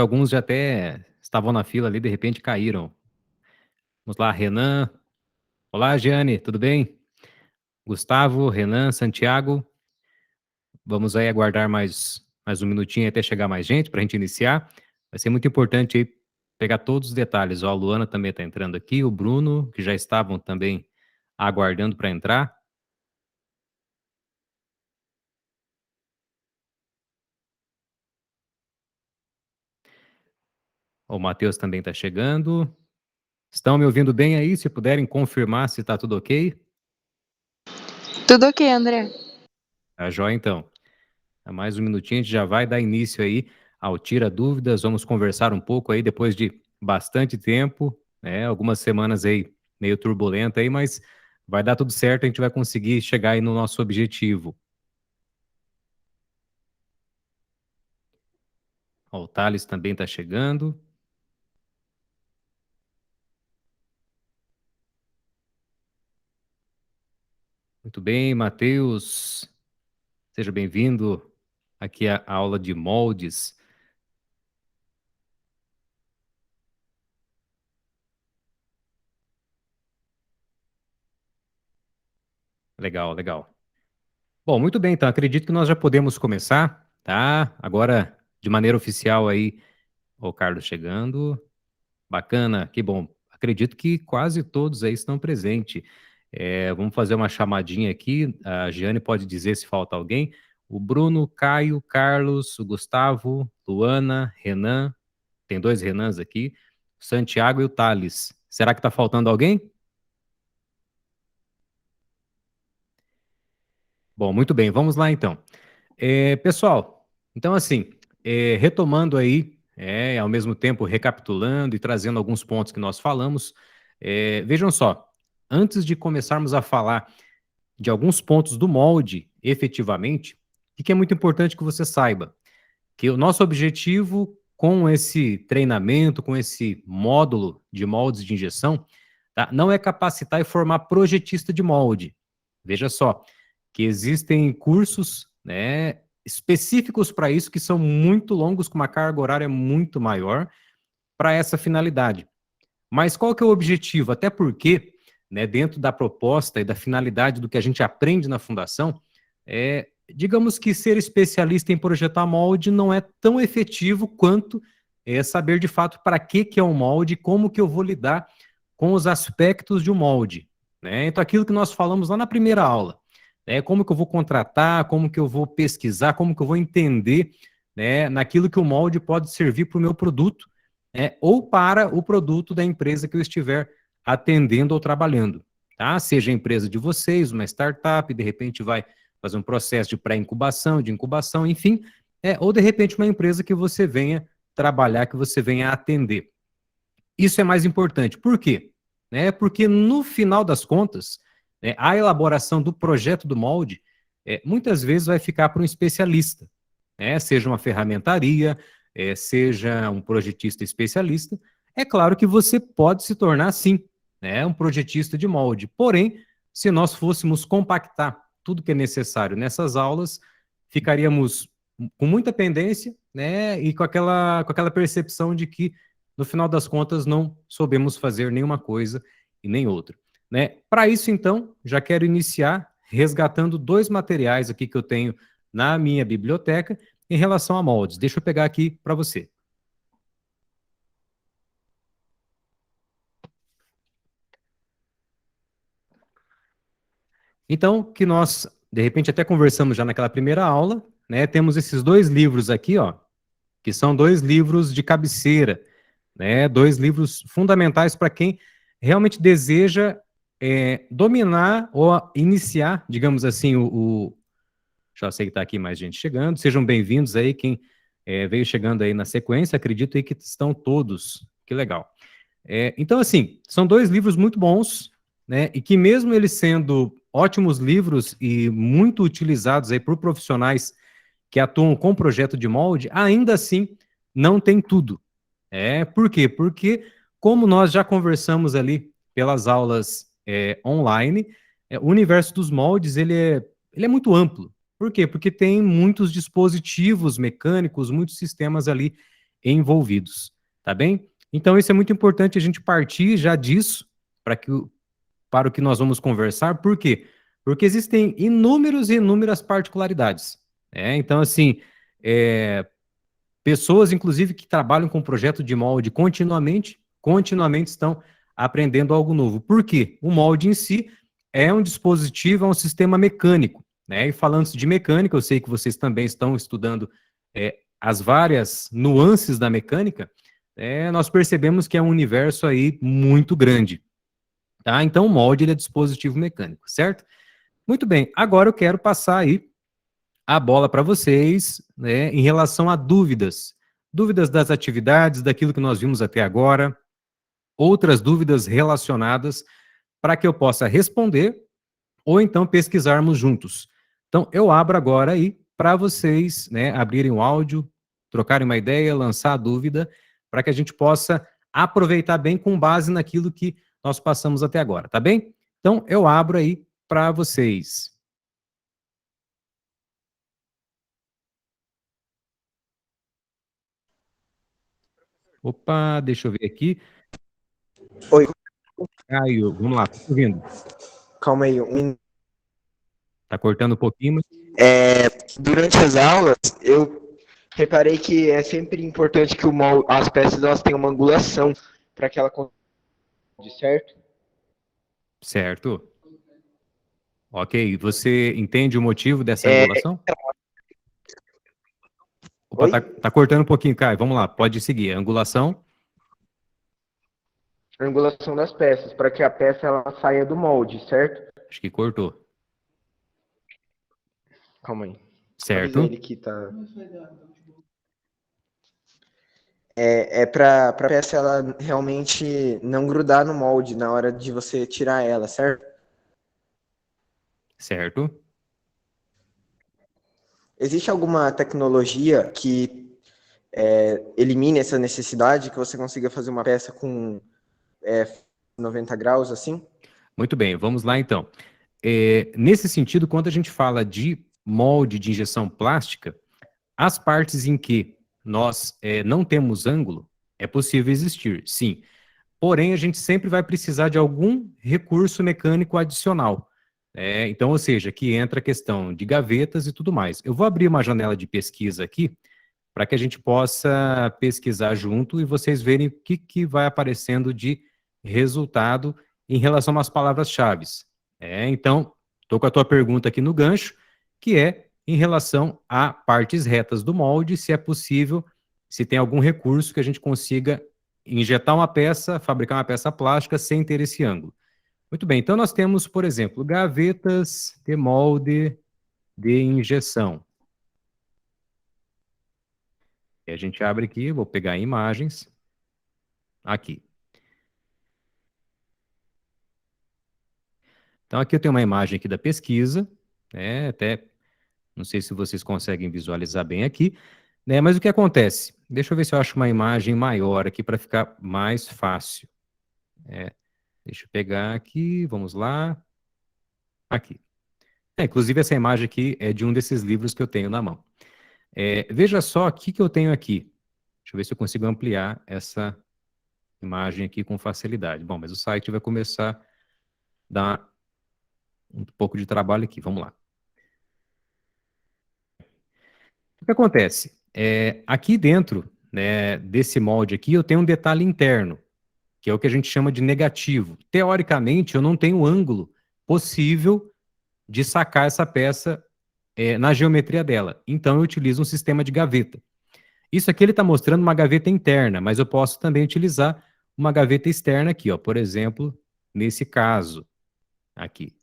Alguns já até estavam na fila ali, de repente caíram. Vamos lá, Renan. Olá, Giane, tudo bem? Gustavo, Renan, Santiago. Vamos aí aguardar mais um minutinho até chegar mais gente para a gente iniciar. Vai ser muito importante aí pegar todos os detalhes. Ó, a Luana também está entrando aqui, o Bruno, que já estavam também aguardando para entrar. O Matheus também está chegando. Estão me ouvindo bem aí? Se puderem confirmar se está tudo ok. Tudo ok, André. Tá jóia, então. A mais um minutinho, a gente já vai dar início aí ao Tira Dúvidas. Vamos conversar um pouco aí depois de bastante tempo, né? Algumas semanas aí meio turbulenta aí, mas vai dar tudo certo, a gente vai conseguir chegar aí no nosso objetivo. Ó, o Thales também está chegando. Muito bem, Matheus. Seja bem-vindo aqui à aula de moldes. Legal, legal. Bom, muito bem, então acredito que nós já podemos começar, tá? Agora, de maneira oficial aí, o Carlos chegando. Bacana, que bom. Acredito que quase todos aí estão presentes. Vamos fazer uma chamadinha aqui. A Giane pode dizer se falta alguém. O Bruno, Caio, Carlos, o Gustavo, Luana, Renan. Tem dois Renans aqui. O Santiago e o Thales. Será que está faltando alguém? Bom, muito bem. Vamos lá então. Pessoal, então assim, retomando aí, ao mesmo tempo recapitulando e trazendo alguns pontos que nós falamos, vejam só, antes de começarmos a falar de alguns pontos do molde, efetivamente, o que é muito importante que você saiba? Que o nosso objetivo com esse treinamento, com esse módulo de moldes de injeção, tá, não é capacitar e formar projetista de molde. Veja só, que existem cursos, né, específicos para isso, que são muito longos, com uma carga horária muito maior, para essa finalidade. Mas qual que é o objetivo? Até porque, né, dentro da proposta e da finalidade do que a gente aprende na fundação, digamos que ser especialista em projetar molde não é tão efetivo quanto saber de fato para que é um molde, como que eu vou lidar com os aspectos de um molde, né? Então, aquilo que nós falamos lá na primeira aula, como que eu vou contratar, como que eu vou pesquisar, como que eu vou entender, né, naquilo que o molde pode servir para o meu produto, ou para o produto da empresa que eu estiver atendendo ou trabalhando, tá? Seja a empresa de vocês, uma startup, de repente vai fazer um processo de pré-incubação, de incubação, enfim, ou de repente uma empresa que você venha trabalhar, que você venha atender. Isso é mais importante. Por quê? Porque no final das contas, a elaboração do projeto do molde, muitas vezes vai ficar para um especialista, seja uma ferramentaria, seja um projetista especialista. É claro que você pode se tornar, sim, um projetista de molde. Porém, se nós fôssemos compactar tudo que é necessário nessas aulas, ficaríamos com muita pendência, e com aquela percepção de que, no final das contas, não soubemos fazer nenhuma coisa e nem outra. Para isso, então, já quero iniciar resgatando dois materiais aqui que eu tenho na minha biblioteca em relação a moldes. Deixa eu pegar aqui para você. Então, que nós, de repente, até conversamos já naquela primeira aula, temos esses dois livros aqui, ó, que são dois livros de cabeceira, dois livros fundamentais para quem realmente deseja dominar ou iniciar, digamos assim, já sei que está aqui mais gente chegando, sejam bem-vindos aí, quem veio chegando aí na sequência, acredito aí que estão todos, que legal. Então, assim, são dois livros muito bons, e que mesmo eles sendo ótimos livros e muito utilizados aí por profissionais que atuam com projeto de molde, ainda assim não tem tudo. Por quê? Porque, como nós já conversamos ali pelas aulas online, o universo dos moldes ele é muito amplo. Por quê? Porque tem muitos dispositivos mecânicos, muitos sistemas ali envolvidos, tá bem? Então, isso é muito importante a gente partir já disso para o que nós vamos conversar. Por quê? Porque existem inúmeras particularidades. Então, assim, pessoas, inclusive, que trabalham com projeto de molde continuamente estão aprendendo algo novo. Por quê? O molde em si é um dispositivo, é um sistema mecânico, E falando de mecânica, eu sei que vocês também estão estudando as várias nuances da mecânica, nós percebemos que é um universo aí muito grande, tá? Então, o molde ele é dispositivo mecânico, certo? Muito bem, agora eu quero passar aí a bola para vocês, em relação a dúvidas. Dúvidas das atividades, daquilo que nós vimos até agora, outras dúvidas relacionadas, para que eu possa responder, ou então pesquisarmos juntos. Então, eu abro agora aí para vocês, abrirem o áudio, trocarem uma ideia, lançar a dúvida, para que a gente possa aproveitar bem com base naquilo que nós passamos até agora, tá bem? Então, eu abro aí para vocês. Opa, deixa eu ver aqui. Oi. Caio, vamos lá, tô ouvindo. Calma aí. Tá cortando um pouquinho, mas... Durante as aulas, eu reparei que é sempre importante que as peças elas tenham uma angulação para que ela consiga, certo? Certo. Ok, você entende o motivo dessa angulação? Opa, Oi? tá cortando um pouquinho, Caio. Vamos lá, pode seguir. Angulação. A angulação das peças, para que a peça ela saia do molde, certo? Acho que cortou. Calma aí. Certo. Avisa ele que tá... para a peça ela realmente não grudar no molde na hora de você tirar ela, certo? Certo. Existe alguma tecnologia que elimine essa necessidade, que você consiga fazer uma peça com 90 graus, assim? Muito bem, vamos lá então. Nesse sentido, quando a gente fala de molde de injeção plástica, as partes em que nós não temos ângulo, é possível existir, sim. Porém, a gente sempre vai precisar de algum recurso mecânico adicional. Então, ou seja, que entra a questão de gavetas e tudo mais. Eu vou abrir uma janela de pesquisa aqui, para que a gente possa pesquisar junto e vocês verem o que vai aparecendo de resultado em relação às palavras-chave. Então, estou com a tua pergunta aqui no gancho, que é em relação a partes retas do molde, se é possível, se tem algum recurso que a gente consiga injetar uma peça, fabricar uma peça plástica sem ter esse ângulo. Muito bem, então nós temos, por exemplo, gavetas de molde de injeção. E a gente abre aqui, vou pegar imagens. Aqui. Então aqui eu tenho uma imagem aqui da pesquisa, até não sei se vocês conseguem visualizar bem aqui, mas o que acontece? Deixa eu ver se eu acho uma imagem maior aqui para ficar mais fácil. Deixa eu pegar aqui, vamos lá. Aqui. Inclusive essa imagem aqui é de um desses livros que eu tenho na mão. Veja só o que eu tenho aqui. Deixa eu ver se eu consigo ampliar essa imagem aqui com facilidade. Bom, mas o site vai começar a dar um pouco de trabalho aqui, vamos lá. O que acontece? Aqui dentro, desse molde aqui, eu tenho um detalhe interno, que é o que a gente chama de negativo. Teoricamente, eu não tenho ângulo possível de sacar essa peça na geometria dela. Então, eu utilizo um sistema de gaveta. Isso aqui ele está mostrando uma gaveta interna, mas eu posso também utilizar uma gaveta externa aqui, ó, por exemplo, nesse caso, aqui.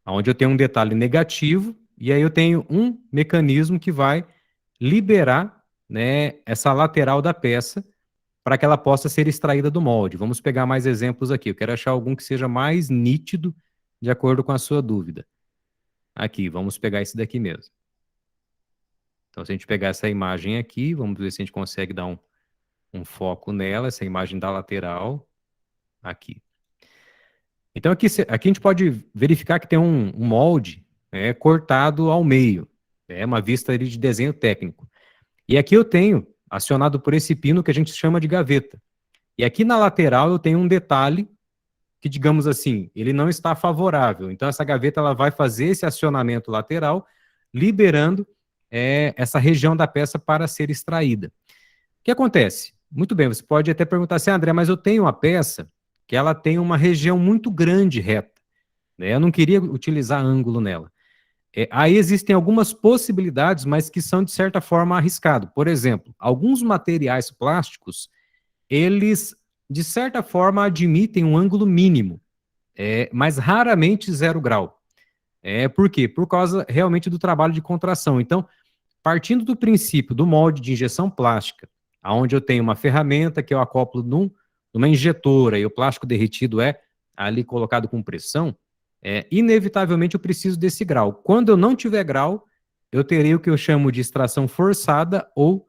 Onde eu tenho um detalhe negativo, e aí eu tenho um mecanismo que vai liberar, essa lateral da peça para que ela possa ser extraída do molde. Vamos pegar mais exemplos aqui. Eu quero achar algum que seja mais nítido de acordo com a sua dúvida. Aqui, vamos pegar esse daqui mesmo. Então, se a gente pegar essa imagem aqui, vamos ver se a gente consegue dar um foco nela, essa imagem da lateral, aqui. Então, aqui a gente pode verificar que tem um molde cortado ao meio. É uma vista ali de desenho técnico. E aqui eu tenho, acionado por esse pino que a gente chama de gaveta. E aqui na lateral eu tenho um detalhe que, digamos assim, ele não está favorável. Então essa gaveta ela vai fazer esse acionamento lateral, liberando essa região da peça para ser extraída. O que acontece? Muito bem, você pode até perguntar assim, André, mas eu tenho uma peça que ela tem uma região muito grande reta, né? Eu não queria utilizar ângulo nela. Aí existem algumas possibilidades, mas que são de certa forma arriscado. Por exemplo, alguns materiais plásticos, eles de certa forma admitem um ângulo mínimo, mas raramente 0 grau. Por quê? Por causa realmente do trabalho de contração. Então, partindo do princípio do molde de injeção plástica, onde eu tenho uma ferramenta que eu acoplo numa injetora e o plástico derretido é ali colocado com pressão, inevitavelmente eu preciso desse grau. Quando eu não tiver grau, eu terei o que eu chamo de extração forçada ou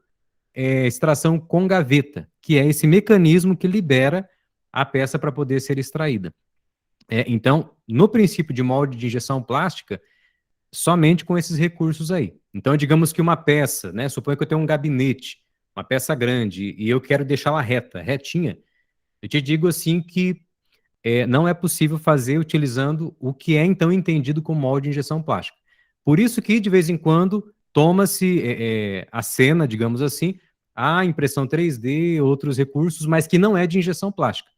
extração com gaveta, que é esse mecanismo que libera a peça para poder ser extraída. Então, no princípio de molde de injeção plástica, somente com esses recursos aí. Então, digamos que uma peça, né? Suponha que eu tenho um gabinete, uma peça grande, e eu quero deixá-la reta, retinha. Eu te digo assim que não é possível fazer utilizando o que é então entendido como molde de injeção plástica. Por isso que, de vez em quando, toma-se a cena, digamos assim, a impressão 3D, outros recursos, mas que não é de injeção plástica.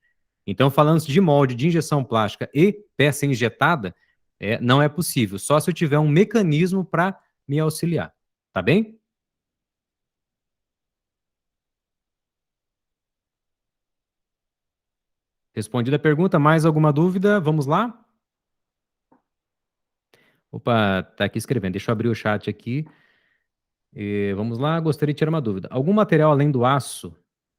Então, falando de molde de injeção plástica e peça injetada, não é possível, só se eu tiver um mecanismo para me auxiliar. Tá bem? Respondida a pergunta, mais alguma dúvida? Vamos lá? Opa, tá aqui escrevendo. Deixa eu abrir o chat aqui. Vamos lá, gostaria de tirar uma dúvida. Algum material além do aço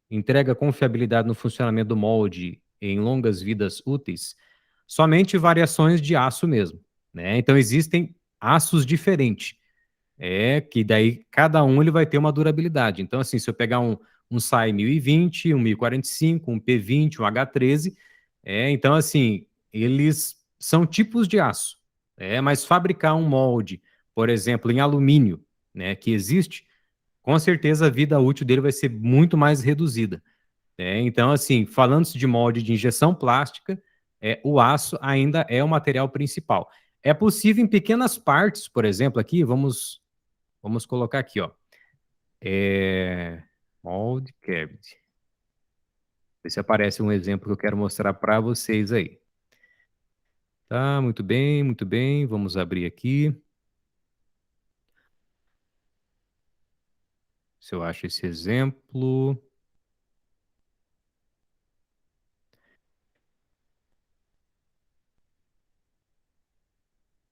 entrega confiabilidade no funcionamento do molde em longas vidas úteis? Somente variações de aço mesmo, né? Então existem aços diferentes. Que daí cada um ele vai ter uma durabilidade. Então, assim, se eu pegar um SAI 1020, um 1045, um P20, um H13, então, assim, eles são tipos de aço. Mas fabricar um molde, por exemplo, em alumínio, né, que existe, com certeza a vida útil dele vai ser muito mais reduzida. Então, assim, falando de molde de injeção plástica, o aço ainda é o material principal. É possível em pequenas partes, por exemplo, aqui, vamos colocar aqui, ó. Mold cavity. Ver se aparece um exemplo que eu quero mostrar para vocês aí. Tá, muito bem, muito bem. Vamos abrir aqui. Se eu acho esse exemplo.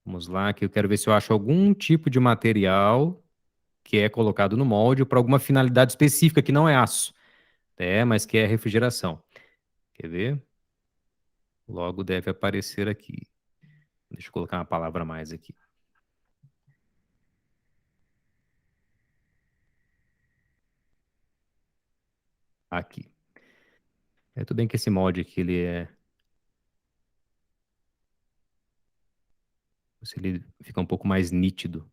Vamos lá, que eu quero ver se eu acho algum tipo de material que é colocado no molde para alguma finalidade específica, que não é aço, mas que é refrigeração. Quer ver? Logo deve aparecer aqui. Deixa eu colocar uma palavra a mais aqui. Aqui. Tudo bem que esse molde aqui, ele fica um pouco mais nítido.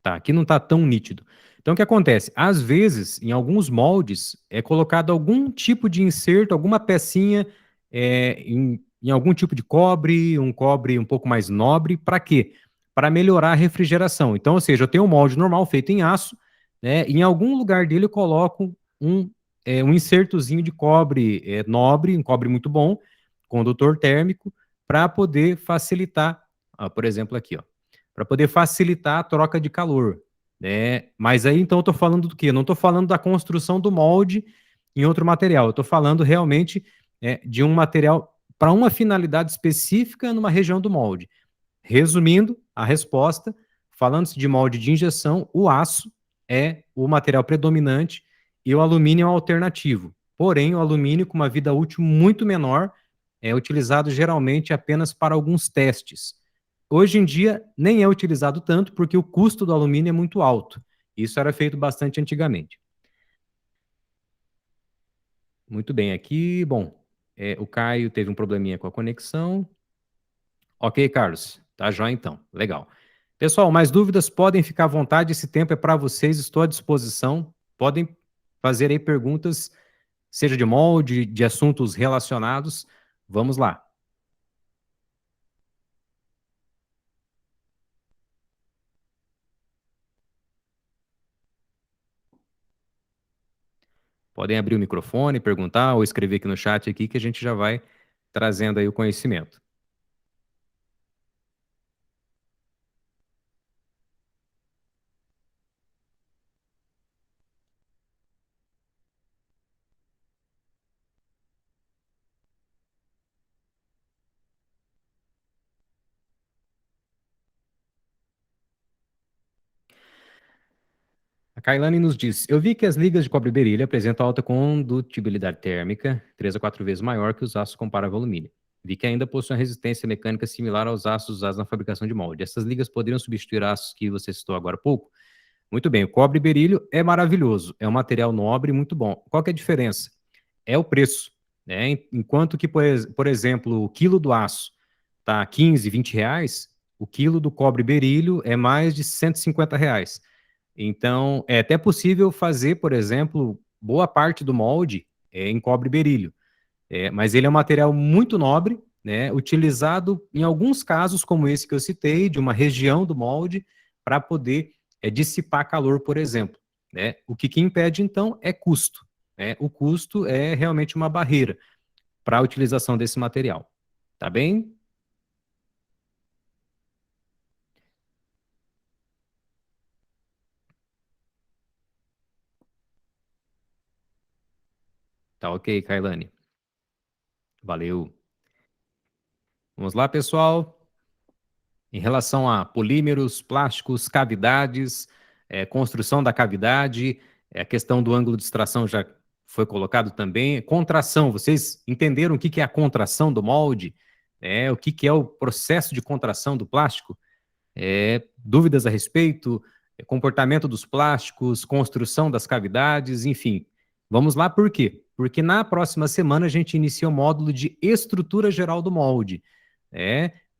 Tá, aqui não está tão nítido. Então, o que acontece? Às vezes, em alguns moldes, é colocado algum tipo de inserto, alguma pecinha em algum tipo de cobre, um cobre um pouco mais nobre. Para quê? Para melhorar a refrigeração. Então, ou seja, eu tenho um molde normal feito em aço, né? E em algum lugar dele eu coloco um insertozinho de cobre nobre, um cobre muito bom, condutor térmico, para poder facilitar, por exemplo, aqui, ó, para poder facilitar a troca de calor, né? Mas aí então eu estou falando do quê? Eu não estou falando da construção do molde em outro material, eu estou falando realmente de um material para uma finalidade específica numa região do molde. Resumindo a resposta, falando-se de molde de injeção, o aço é o material predominante e o alumínio é o alternativo. Porém, o alumínio, com uma vida útil muito menor, é utilizado geralmente apenas para alguns testes. Hoje em dia, nem é utilizado tanto porque o custo do alumínio é muito alto. Isso era feito bastante antigamente. Muito bem, aqui, bom, o Caio teve um probleminha com a conexão. Ok, Carlos, tá jóia então, legal. Pessoal, mais dúvidas, podem ficar à vontade, esse tempo é para vocês, estou à disposição. Podem fazer aí perguntas, seja de molde, de assuntos relacionados. Vamos lá. Podem abrir o microfone, perguntar ou escrever aqui no chat aqui que a gente já vai trazendo aí o conhecimento. A Kailane nos diz, eu vi que as ligas de cobre-berília apresentam alta condutibilidade térmica, 3 a 4 vezes maior que os aços comparável ao alumínio. Vi que ainda possuem uma resistência mecânica similar aos aços usados na fabricação de molde. Essas ligas poderiam substituir aços que você citou agora há pouco? Muito bem, o cobre-berílio é maravilhoso, é um material nobre e muito bom. Qual que é a diferença? É o preço, né? Enquanto que, por exemplo, o quilo do aço está 15, 20 reais, o quilo do cobre-berílio é mais de 150 reais. Então, é até possível fazer, por exemplo, boa parte do molde em cobre-berílio, mas ele é um material muito nobre, né, utilizado em alguns casos, como esse que eu citei, de uma região do molde, para poder dissipar calor, por exemplo. Né? O que impede, então, é custo. Né? O custo é realmente uma barreira para a utilização desse material. Tá bem? Tá ok, Kailane. Valeu. Vamos lá, pessoal. Em relação a polímeros, plásticos, cavidades, construção da cavidade, a questão do ângulo de extração já foi colocado também. Contração, vocês entenderam o que é a contração do molde? O que é o processo de contração do plástico? Dúvidas a respeito? Comportamento dos plásticos, construção das cavidades, enfim. Vamos lá, por quê? Porque na próxima semana a gente inicia o módulo de estrutura geral do molde.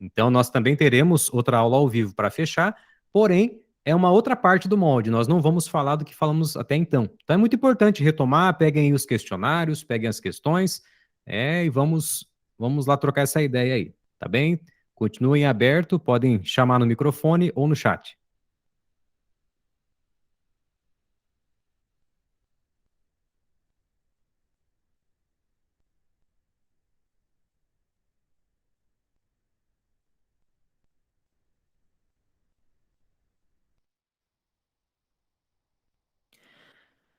Então, nós também teremos outra aula ao vivo para fechar, porém, é uma outra parte do molde, nós não vamos falar do que falamos até então. Então, é muito importante retomar, peguem aí os questionários, peguem as questões, e vamos lá trocar essa ideia aí, tá bem? Continuem aberto, podem chamar no microfone ou no chat.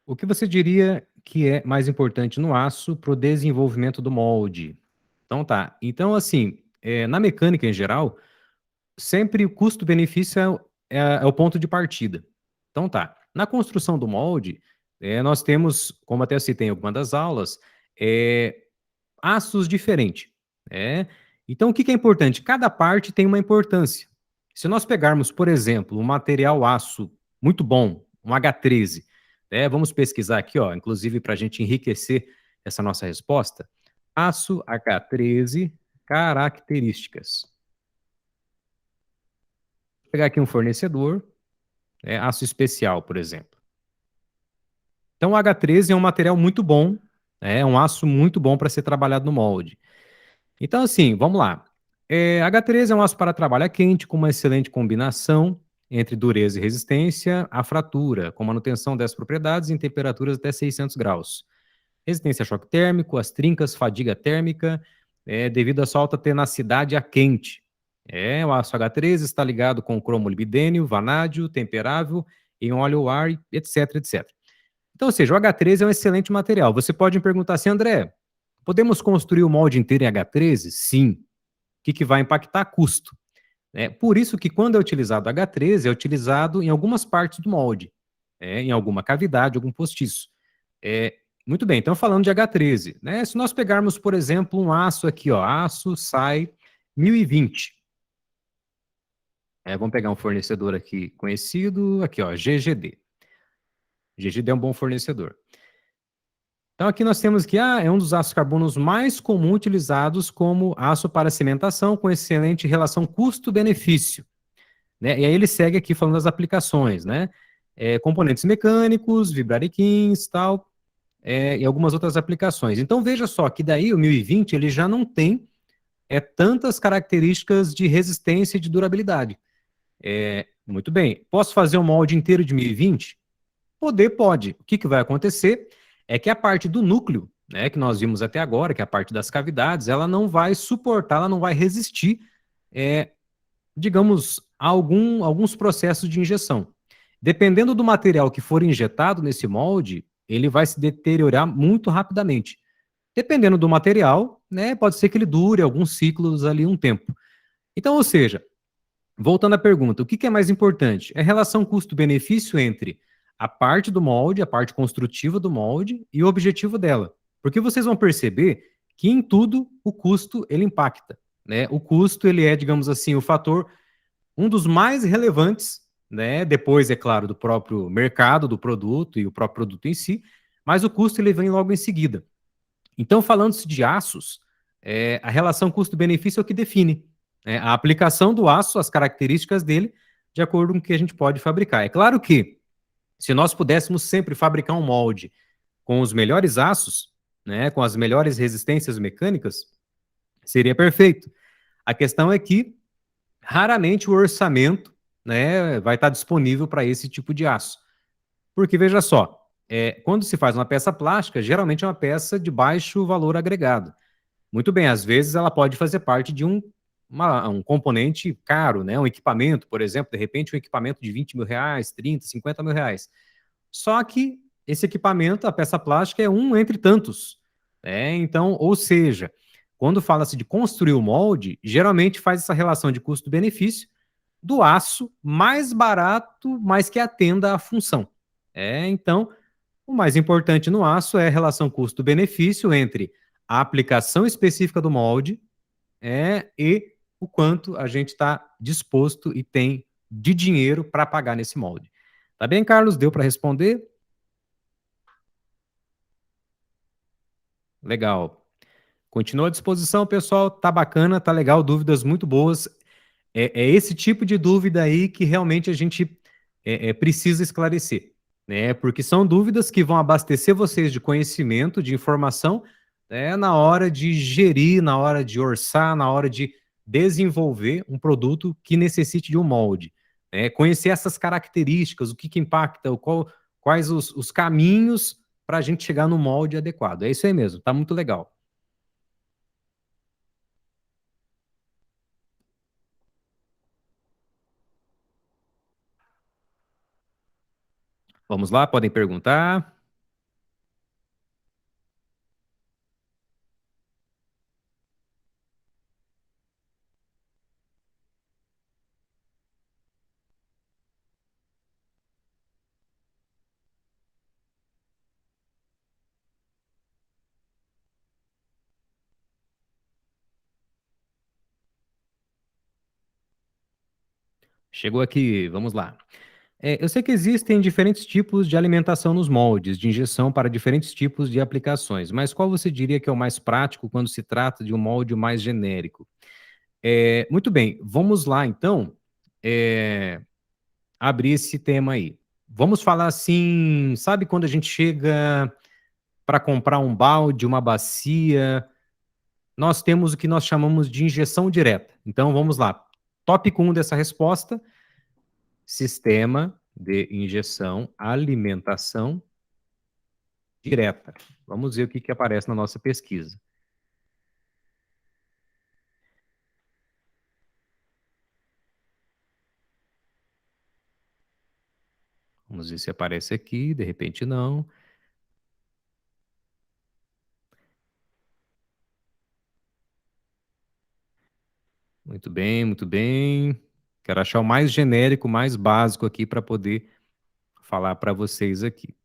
O que você diria que é mais importante no aço para o desenvolvimento do molde? Então tá. Então, assim, na mecânica em geral, sempre o custo-benefício é o ponto de partida. Então tá. Na construção do molde, nós temos, como até citei em alguma das aulas, aços diferentes. Então, o que é importante? Cada parte tem uma importância. Se nós pegarmos, por exemplo, um material aço muito bom, um H13, vamos pesquisar aqui, ó, inclusive para a gente enriquecer essa nossa resposta. Aço H13, características. Vou pegar aqui um fornecedor, aço especial, por exemplo. Então, o H13 é um material muito bom, é um aço muito bom para ser trabalhado no molde. Então, assim, vamos lá. H13 é um aço para trabalho quente, com uma excelente combinação entre dureza e resistência à fratura, com manutenção dessas propriedades em temperaturas até 600 graus. Resistência a choque térmico, as trincas, fadiga térmica, devido à sua alta tenacidade a quente. O aço H13 está ligado com cromolibdênio, vanádio, temperável em óleo ou ar, etc, etc. Então, ou seja, o H13 é um excelente material. Você pode me perguntar assim, André, podemos construir o molde inteiro em H13? Sim. O que vai impactar? Custo. Por isso que quando é utilizado H13, é utilizado em algumas partes do molde, em alguma cavidade, algum postiço. Muito bem, então falando de H13, se nós pegarmos, por exemplo, um aço aqui, ó, aço SAI 1020. Vamos pegar um fornecedor aqui conhecido, aqui, ó, GGD. GGD é um bom fornecedor. Então, aqui nós temos que é um dos aços carbonos mais comuns utilizados como aço para cimentação, com excelente relação custo-benefício. né? E aí ele segue aqui falando das aplicações, né? Componentes mecânicos, vibrariquins, tal, e algumas outras aplicações. Então veja só que daí o 1020 ele já não tem tantas características de resistência e de durabilidade. Muito bem. Posso fazer um molde inteiro de 1020? Poder pode. O que, que vai acontecer é que a parte do núcleo, né, que nós vimos até agora, que é a parte das cavidades, ela não vai suportar, ela não vai resistir, digamos, a alguns processos de injeção. Dependendo do material que for injetado nesse molde, ele vai se deteriorar muito rapidamente. Dependendo do material, né, pode ser que ele dure alguns ciclos ali, um tempo. Então, ou seja, voltando à pergunta, o que é mais importante? É a relação custo-benefício entre a parte do molde, a parte construtiva do molde e o objetivo dela. Porque vocês vão perceber que em tudo o custo ele impacta, né? O custo ele é, digamos assim, o fator um dos mais relevantes, né? Depois, é claro, do próprio mercado do produto e o próprio produto em si, mas o custo ele vem logo em seguida. Então, falando-se de aços, a relação custo-benefício é o que define, né, a aplicação do aço, as características dele, de acordo com o que a gente pode fabricar. É claro que, se nós pudéssemos sempre fabricar um molde com os melhores aços, né, com as melhores resistências mecânicas, seria perfeito. A questão é que, raramente o orçamento, né, vai estar disponível para esse tipo de aço. Porque, veja só, quando se faz uma peça plástica, geralmente é uma peça de baixo valor agregado. Muito bem, às vezes ela pode fazer parte de um componente caro, né? Um equipamento, por exemplo, de repente um equipamento de 20 mil reais, 30, 50 mil reais. Só que esse equipamento, a peça plástica, é um entre tantos, né? Então, ou seja, quando fala-se de construir o molde, geralmente faz essa relação de custo-benefício do aço mais barato, mas que atenda à função. Então, o mais importante no aço é a relação custo-benefício entre a aplicação específica do molde e o quanto a gente está disposto e tem de dinheiro para pagar nesse molde. Tá bem, Carlos? Deu para responder? Legal. Continua à disposição, pessoal. Tá bacana, tá legal. Dúvidas muito boas. É esse tipo de dúvida aí que realmente a gente precisa esclarecer, né? Porque são dúvidas que vão abastecer vocês de conhecimento, de informação, né, na hora de gerir, na hora de orçar, na hora de desenvolver um produto que necessite de um molde. Né? Conhecer essas características, o que, que impacta, quais os caminhos para a gente chegar no molde adequado. É isso aí mesmo, tá muito legal. Vamos lá, podem perguntar. Chegou aqui, vamos lá. Eu sei que existem diferentes tipos de alimentação nos moldes, de injeção para diferentes tipos de aplicações, mas qual você diria que é o mais prático quando se trata de um molde mais genérico? Muito bem, vamos lá então, abrir esse tema aí. Vamos falar assim, sabe quando a gente chega para comprar um balde, uma bacia, nós temos o que nós chamamos de injeção direta. Então vamos lá. Tópico 1 dessa resposta: sistema de injeção, alimentação direta. Vamos ver o que, que aparece na nossa pesquisa. Vamos ver se aparece aqui, de repente não. Muito bem, muito bem. Quero achar o mais genérico, o mais básico aqui para poder falar para vocês aqui.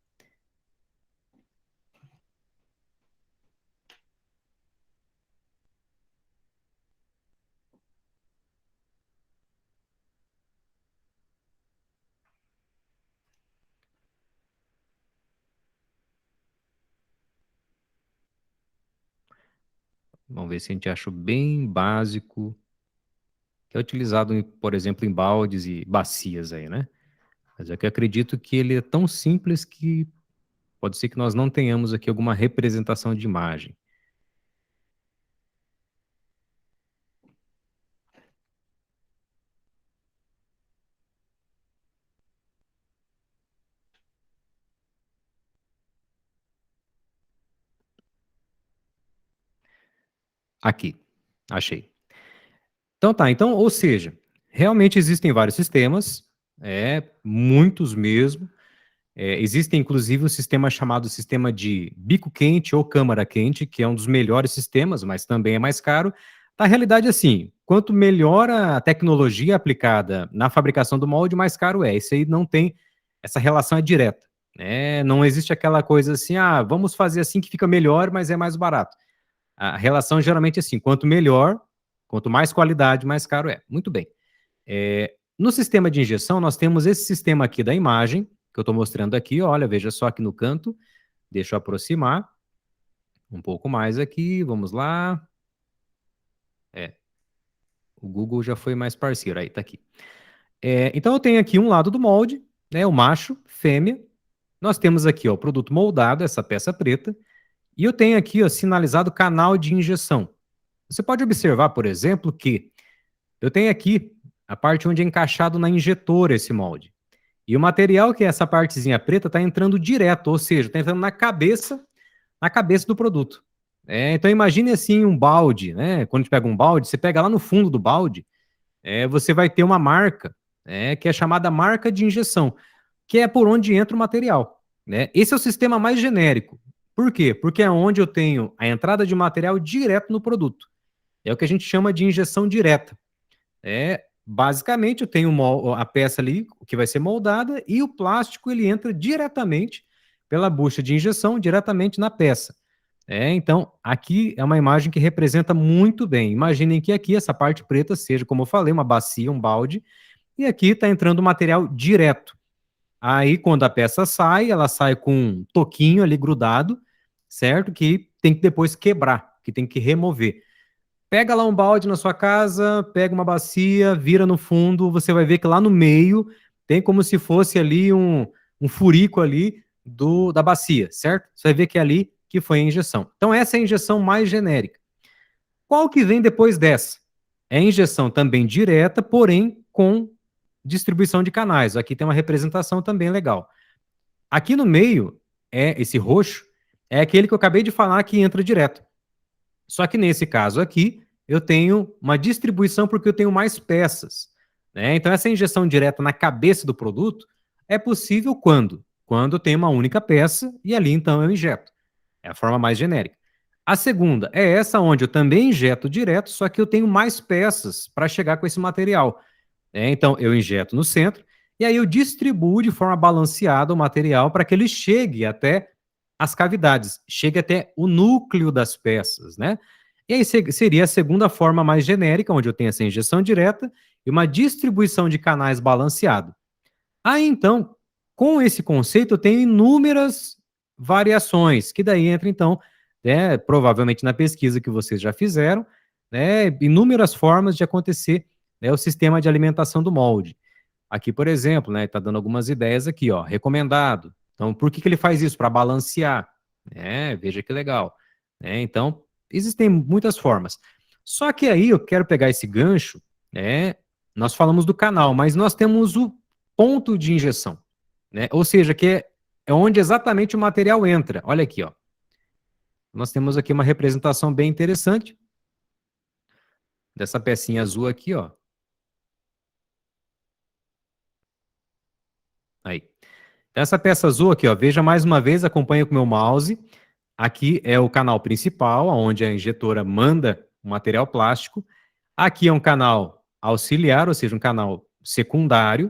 Vamos ver se a gente acha bem básico. que é utilizado, por exemplo, em baldes e bacias aí, né? Mas é que eu acredito que ele é tão simples que pode ser que nós não tenhamos aqui alguma representação de imagem. Aqui, achei. Então tá, então, ou seja, realmente existem vários sistemas, muitos mesmo. Existe inclusive um sistema chamado sistema de bico quente ou câmara quente, que é um dos melhores sistemas, mas também é mais caro. Na realidade, assim, quanto melhor a tecnologia aplicada na fabricação do molde, mais caro é. Isso aí não tem, essa relação é direta, né? Não existe aquela coisa assim, ah, vamos fazer assim que fica melhor, mas é mais barato. A relação geralmente é assim, quanto melhor, quanto mais qualidade, mais caro é. Muito bem. No sistema de injeção, nós temos esse sistema aqui da imagem, que eu estou mostrando aqui, olha, veja só aqui no canto, deixa eu aproximar um pouco mais aqui, vamos lá. O Google já foi mais parceiro, aí tá aqui. Então eu tenho aqui um lado do molde, né, o macho, fêmea, nós temos aqui ó, o produto moldado, essa peça preta, e eu tenho aqui ó, sinalizado canal de injeção. Você pode observar, por exemplo, que eu tenho aqui a parte onde é encaixado na injetora esse molde. E o material, que é essa partezinha preta, está entrando direto, ou seja, está entrando na cabeça do produto. Então imagine assim um balde, né? Quando a gente pega um balde, você pega lá no fundo do balde, você vai ter uma marca, que é chamada marca de injeção, que é por onde entra o material. Né? Esse é o sistema mais genérico. Por quê? Porque é onde eu tenho a entrada de material direto no produto. É o que a gente chama de injeção direta. Basicamente, eu tenho a peça ali que vai ser moldada e o plástico ele entra diretamente pela bucha de injeção, diretamente na peça. Então, aqui é uma imagem que representa muito bem. Imaginem que aqui essa parte preta seja, como eu falei, uma bacia, um balde, e aqui está entrando o material direto. Aí, quando a peça sai, ela sai com um toquinho ali grudado, certo? Que tem que depois quebrar, que tem que remover. Pega lá um balde na sua casa, pega uma bacia, vira no fundo, você vai ver que lá no meio tem como se fosse ali um furico ali da bacia, certo? Você vai ver que é ali que foi a injeção. Então essa é a injeção mais genérica. Qual que vem depois dessa? É a injeção também direta, porém com distribuição de canais. Aqui tem uma representação também legal. Aqui no meio, esse roxo, é aquele que eu acabei de falar que entra direto. Só que nesse caso aqui, eu tenho uma distribuição porque eu tenho mais peças. Né? Então, essa injeção direta na cabeça do produto é possível quando? Quando eu tenho uma única peça e ali então eu injeto. É a forma mais genérica. A segunda é essa onde eu também injeto direto, só que eu tenho mais peças para chegar com esse material. Então, eu injeto no centro e aí eu distribuo de forma balanceada o material para que ele chegue até as cavidades, chegue até o núcleo das peças, né? E aí seria a segunda forma mais genérica, onde eu tenho essa injeção direta e uma distribuição de canais balanceado. Aí, então, com esse conceito, eu tenho inúmeras variações, que daí entra, então, provavelmente na pesquisa que vocês já fizeram, inúmeras formas de acontecer o sistema de alimentação do molde. Aqui, por exemplo, né, está dando algumas ideias aqui, ó, recomendado. Então, por que ele faz isso? Para balancear. Veja que legal. Então, existem muitas formas. Só que aí eu quero pegar esse gancho, nós falamos do canal, mas nós temos o ponto de injeção, ou seja, que é onde exatamente o material entra. Olha aqui, ó. Nós temos aqui uma representação bem interessante dessa pecinha azul aqui, ó. Aí. Essa peça azul aqui, ó, veja mais uma vez, acompanha com o meu mouse. Aqui é o canal principal, onde a injetora manda o material plástico. Aqui é um canal auxiliar, ou seja, um canal secundário.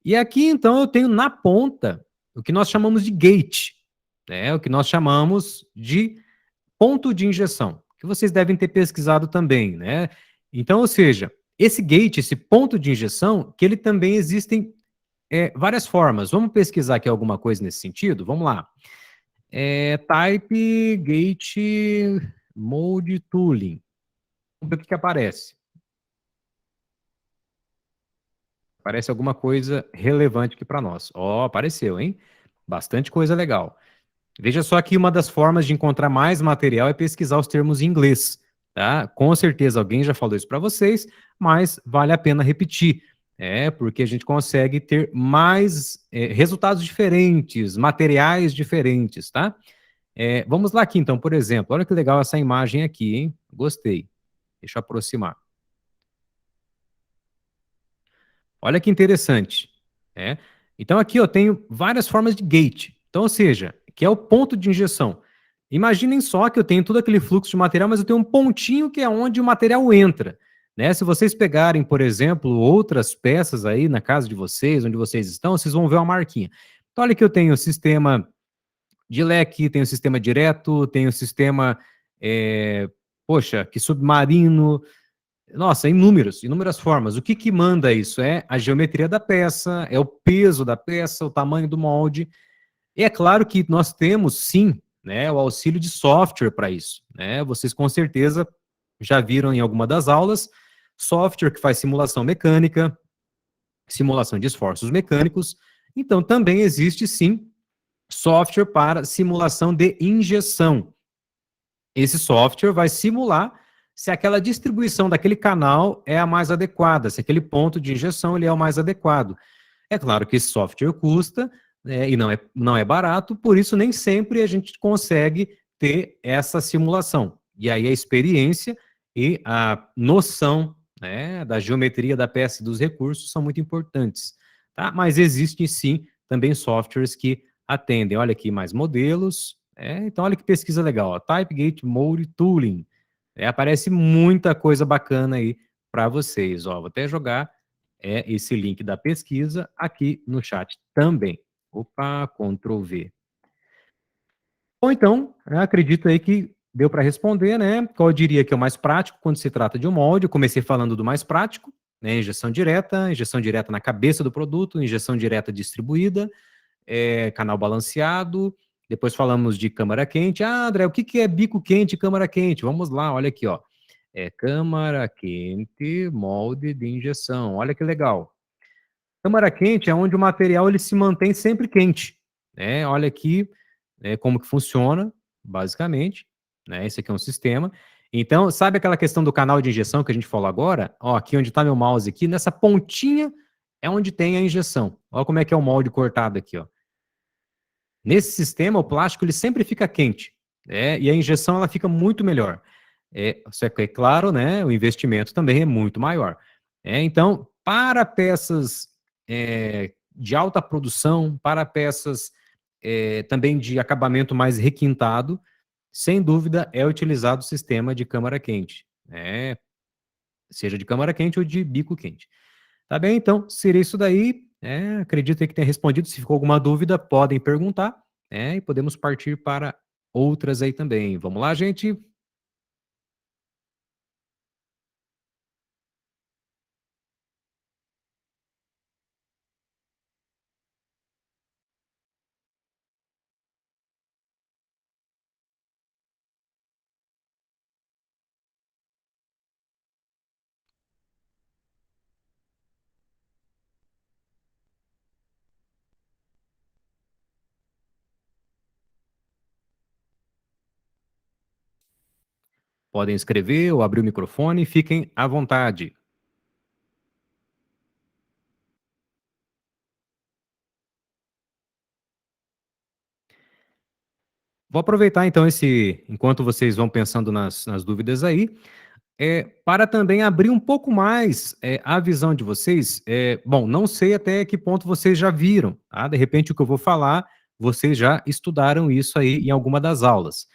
E aqui, então, eu tenho na ponta o que nós chamamos de gate, o que nós chamamos de ponto de injeção, que vocês devem ter pesquisado também, né? Então, ou seja, esse gate, esse ponto de injeção, que ele também existem várias formas. Vamos pesquisar aqui alguma coisa nesse sentido? Vamos lá. Type gate mold tooling. Vamos ver o que aparece. Parece alguma coisa relevante aqui para nós. Ó, apareceu, hein? Bastante coisa legal. Veja só que uma das formas de encontrar mais material é pesquisar os termos em inglês, tá? Com certeza alguém já falou isso para vocês, mas vale a pena repetir. Porque a gente consegue ter mais resultados diferentes, materiais diferentes, tá? Vamos lá aqui então, por exemplo, olha que legal essa imagem aqui, hein? Gostei. Deixa eu aproximar. Olha que interessante. né? Então aqui eu tenho várias formas de gate. Então, ou seja, que é o ponto de injeção. Imaginem só que eu tenho todo aquele fluxo de material, mas eu tenho um pontinho que é onde o material entra. Né? Se vocês pegarem, por exemplo, outras peças aí na casa de vocês, onde vocês estão, vocês vão ver uma marquinha. Então, olha que eu tenho o sistema de leque, tenho o sistema direto, tenho o sistema, que submarino, nossa, inúmeras formas. O que que manda isso? É a geometria da peça, é o peso da peça, o tamanho do molde. E é claro que nós temos, sim, né, o auxílio de software para isso. Né? Vocês com certeza já viram em alguma das aulas, software que faz simulação mecânica, simulação de esforços mecânicos. Então, também existe, sim, software para simulação de injeção. Esse software vai simular se aquela distribuição daquele canal é a mais adequada, se aquele ponto de injeção ele é o mais adequado. É claro que esse software custa, e não é barato, por isso nem sempre a gente consegue ter essa simulação. E aí a experiência e a noção, né, da geometria da peça e dos recursos são muito importantes. Tá? Mas existem sim também softwares que atendem. Olha aqui mais modelos. Então olha que pesquisa legal. Ó, Type Gate Mode Tooling. Aparece muita coisa bacana aí para vocês. Ó, vou até jogar esse link da pesquisa aqui no chat também. Opa, Ctrl V. Bom, então, acredito aí que deu para responder, né? Qual eu diria que é o mais prático quando se trata de um molde? Eu comecei falando do mais prático, né? Injeção direta na cabeça do produto, injeção direta distribuída, canal balanceado. Depois falamos de câmara quente. Ah, André, o que que é bico quente e câmara quente? Vamos lá, olha aqui, ó. Câmara quente, molde de injeção. Olha que legal. Câmara quente é onde o material ele se mantém sempre quente. Olha aqui como que funciona, basicamente. Esse aqui é um sistema. Então, sabe aquela questão do canal de injeção que a gente falou agora? Ó, aqui onde está meu mouse, aqui, nessa pontinha é onde tem a injeção. Olha como é que é o molde cortado aqui, ó. Nesse sistema, o plástico ele sempre fica quente, e a injeção ela fica muito melhor. Só que, é claro, né, o investimento também é muito maior. Então, para peças de alta produção, para peças também de acabamento mais requintado, sem dúvida é utilizado o sistema de câmara quente, seja de câmara quente ou de bico quente. Tá bem? Então, seria isso daí. Acredito que tenha respondido. Se ficou alguma dúvida, podem perguntar, e podemos partir para outras aí também. Vamos lá, gente? Podem escrever ou abrir o microfone, fiquem à vontade. Vou aproveitar então enquanto vocês vão pensando nas dúvidas aí, para também abrir um pouco mais a visão de vocês. Bom, não sei até que ponto vocês já viram, tá? De repente o que eu vou falar, vocês já estudaram isso aí em alguma das aulas.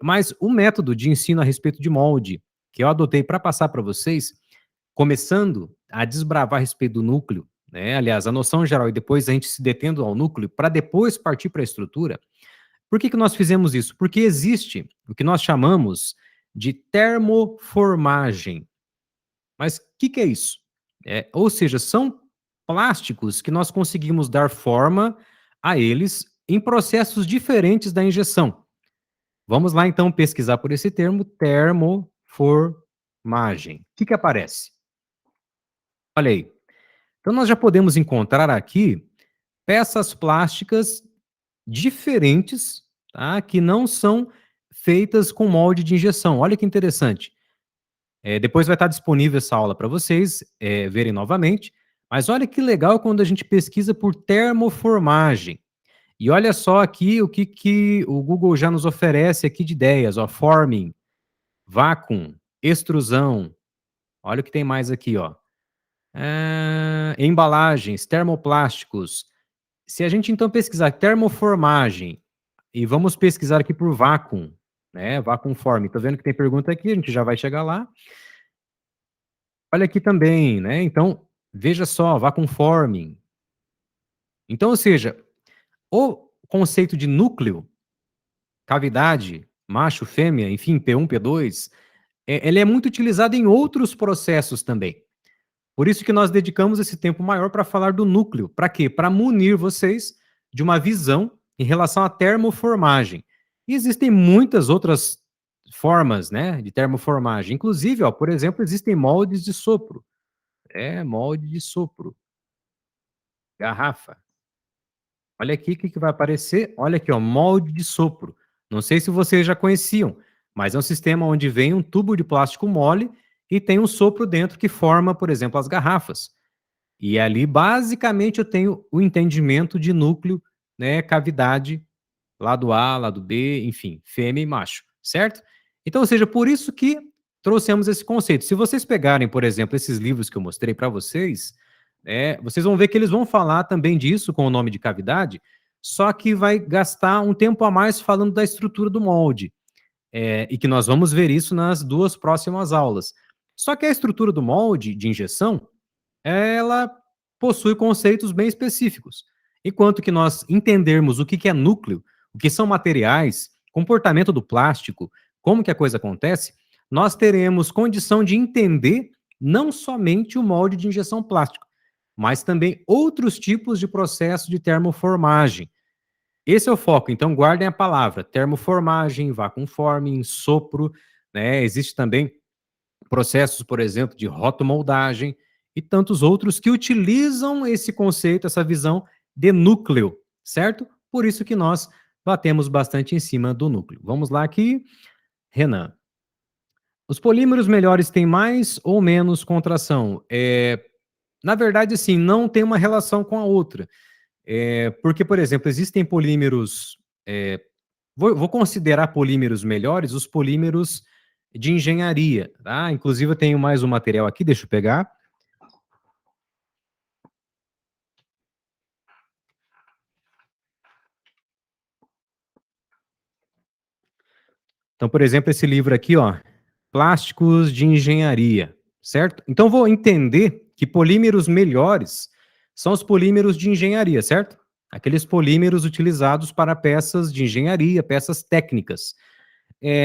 Mas o método de ensino a respeito de molde, que eu adotei para passar para vocês, começando a desbravar a respeito do núcleo, né? Aliás, a noção geral e depois a gente se detendo ao núcleo, para depois partir para a estrutura. Por que que nós fizemos isso? Porque existe o que nós chamamos de termoformagem. Mas o que que é isso? Ou seja, são plásticos que nós conseguimos dar forma a eles em processos diferentes da injeção. Vamos lá, então, pesquisar por esse termo, termoformagem. O que que aparece? Olha aí. Então, nós já podemos encontrar aqui peças plásticas diferentes, tá? Que não são feitas com molde de injeção. Olha que interessante. Depois vai estar disponível essa aula para vocês verem novamente. Mas olha que legal quando a gente pesquisa por termoformagem. E olha só aqui o que o Google já nos oferece aqui de ideias, ó, forming, vacuum, extrusão. Olha o que tem mais aqui, ó. Embalagens, termoplásticos. Se a gente então pesquisar termoformagem e vamos pesquisar aqui por vácuo, né? Vacuum forming. Tô vendo que tem pergunta aqui, a gente já vai chegar lá. Olha aqui também, né? Então, veja só, vacuum forming. Então, ou seja, o conceito de núcleo, cavidade, macho, fêmea, enfim, P1, P2, ele é muito utilizado em outros processos também. Por isso que nós dedicamos esse tempo maior para falar do núcleo. Para quê? Para munir vocês de uma visão em relação à termoformagem. E existem muitas outras formas, né, de termoformagem. Inclusive, ó, por exemplo, existem moldes de sopro. Molde de sopro. Garrafa. Olha aqui o que vai aparecer. Olha aqui, ó, molde de sopro. Não sei se vocês já conheciam, mas é um sistema onde vem um tubo de plástico mole e tem um sopro dentro que forma, por exemplo, as garrafas. E ali, basicamente, eu tenho o entendimento de núcleo, né, cavidade, lado A, lado B, enfim, fêmea e macho, certo? Então, ou seja, por isso que trouxemos esse conceito. Se vocês pegarem, por exemplo, esses livros que eu mostrei para vocês, vocês vão ver que eles vão falar também disso com o nome de cavidade, só que vai gastar um tempo a mais falando da estrutura do molde. E que nós vamos ver isso nas duas próximas aulas. Só que a estrutura do molde de injeção, ela possui conceitos bem específicos. Enquanto que nós entendermos o que é núcleo, o que são materiais, comportamento do plástico, como que a coisa acontece, nós teremos condição de entender não somente o molde de injeção plástico, mas também outros tipos de processo de termoformagem. Esse é o foco, então guardem a palavra, termoformagem, vacuum forming, sopro, né? Existe também processos, por exemplo, de rotomoldagem e tantos outros que utilizam esse conceito, essa visão de núcleo, certo? Por isso que nós batemos bastante em cima do núcleo. Vamos lá aqui, Renan. Os polímeros melhores têm mais ou menos contração? Na verdade, assim, não tem uma relação com a outra. Porque, por exemplo, existem polímeros... vou considerar polímeros melhores os polímeros de engenharia, tá? Inclusive eu tenho mais um material aqui, deixa eu pegar. Então, por exemplo, esse livro aqui, ó, Plásticos de Engenharia, certo? Então vou entender que polímeros melhores são os polímeros de engenharia, certo? Aqueles polímeros utilizados para peças de engenharia, peças técnicas.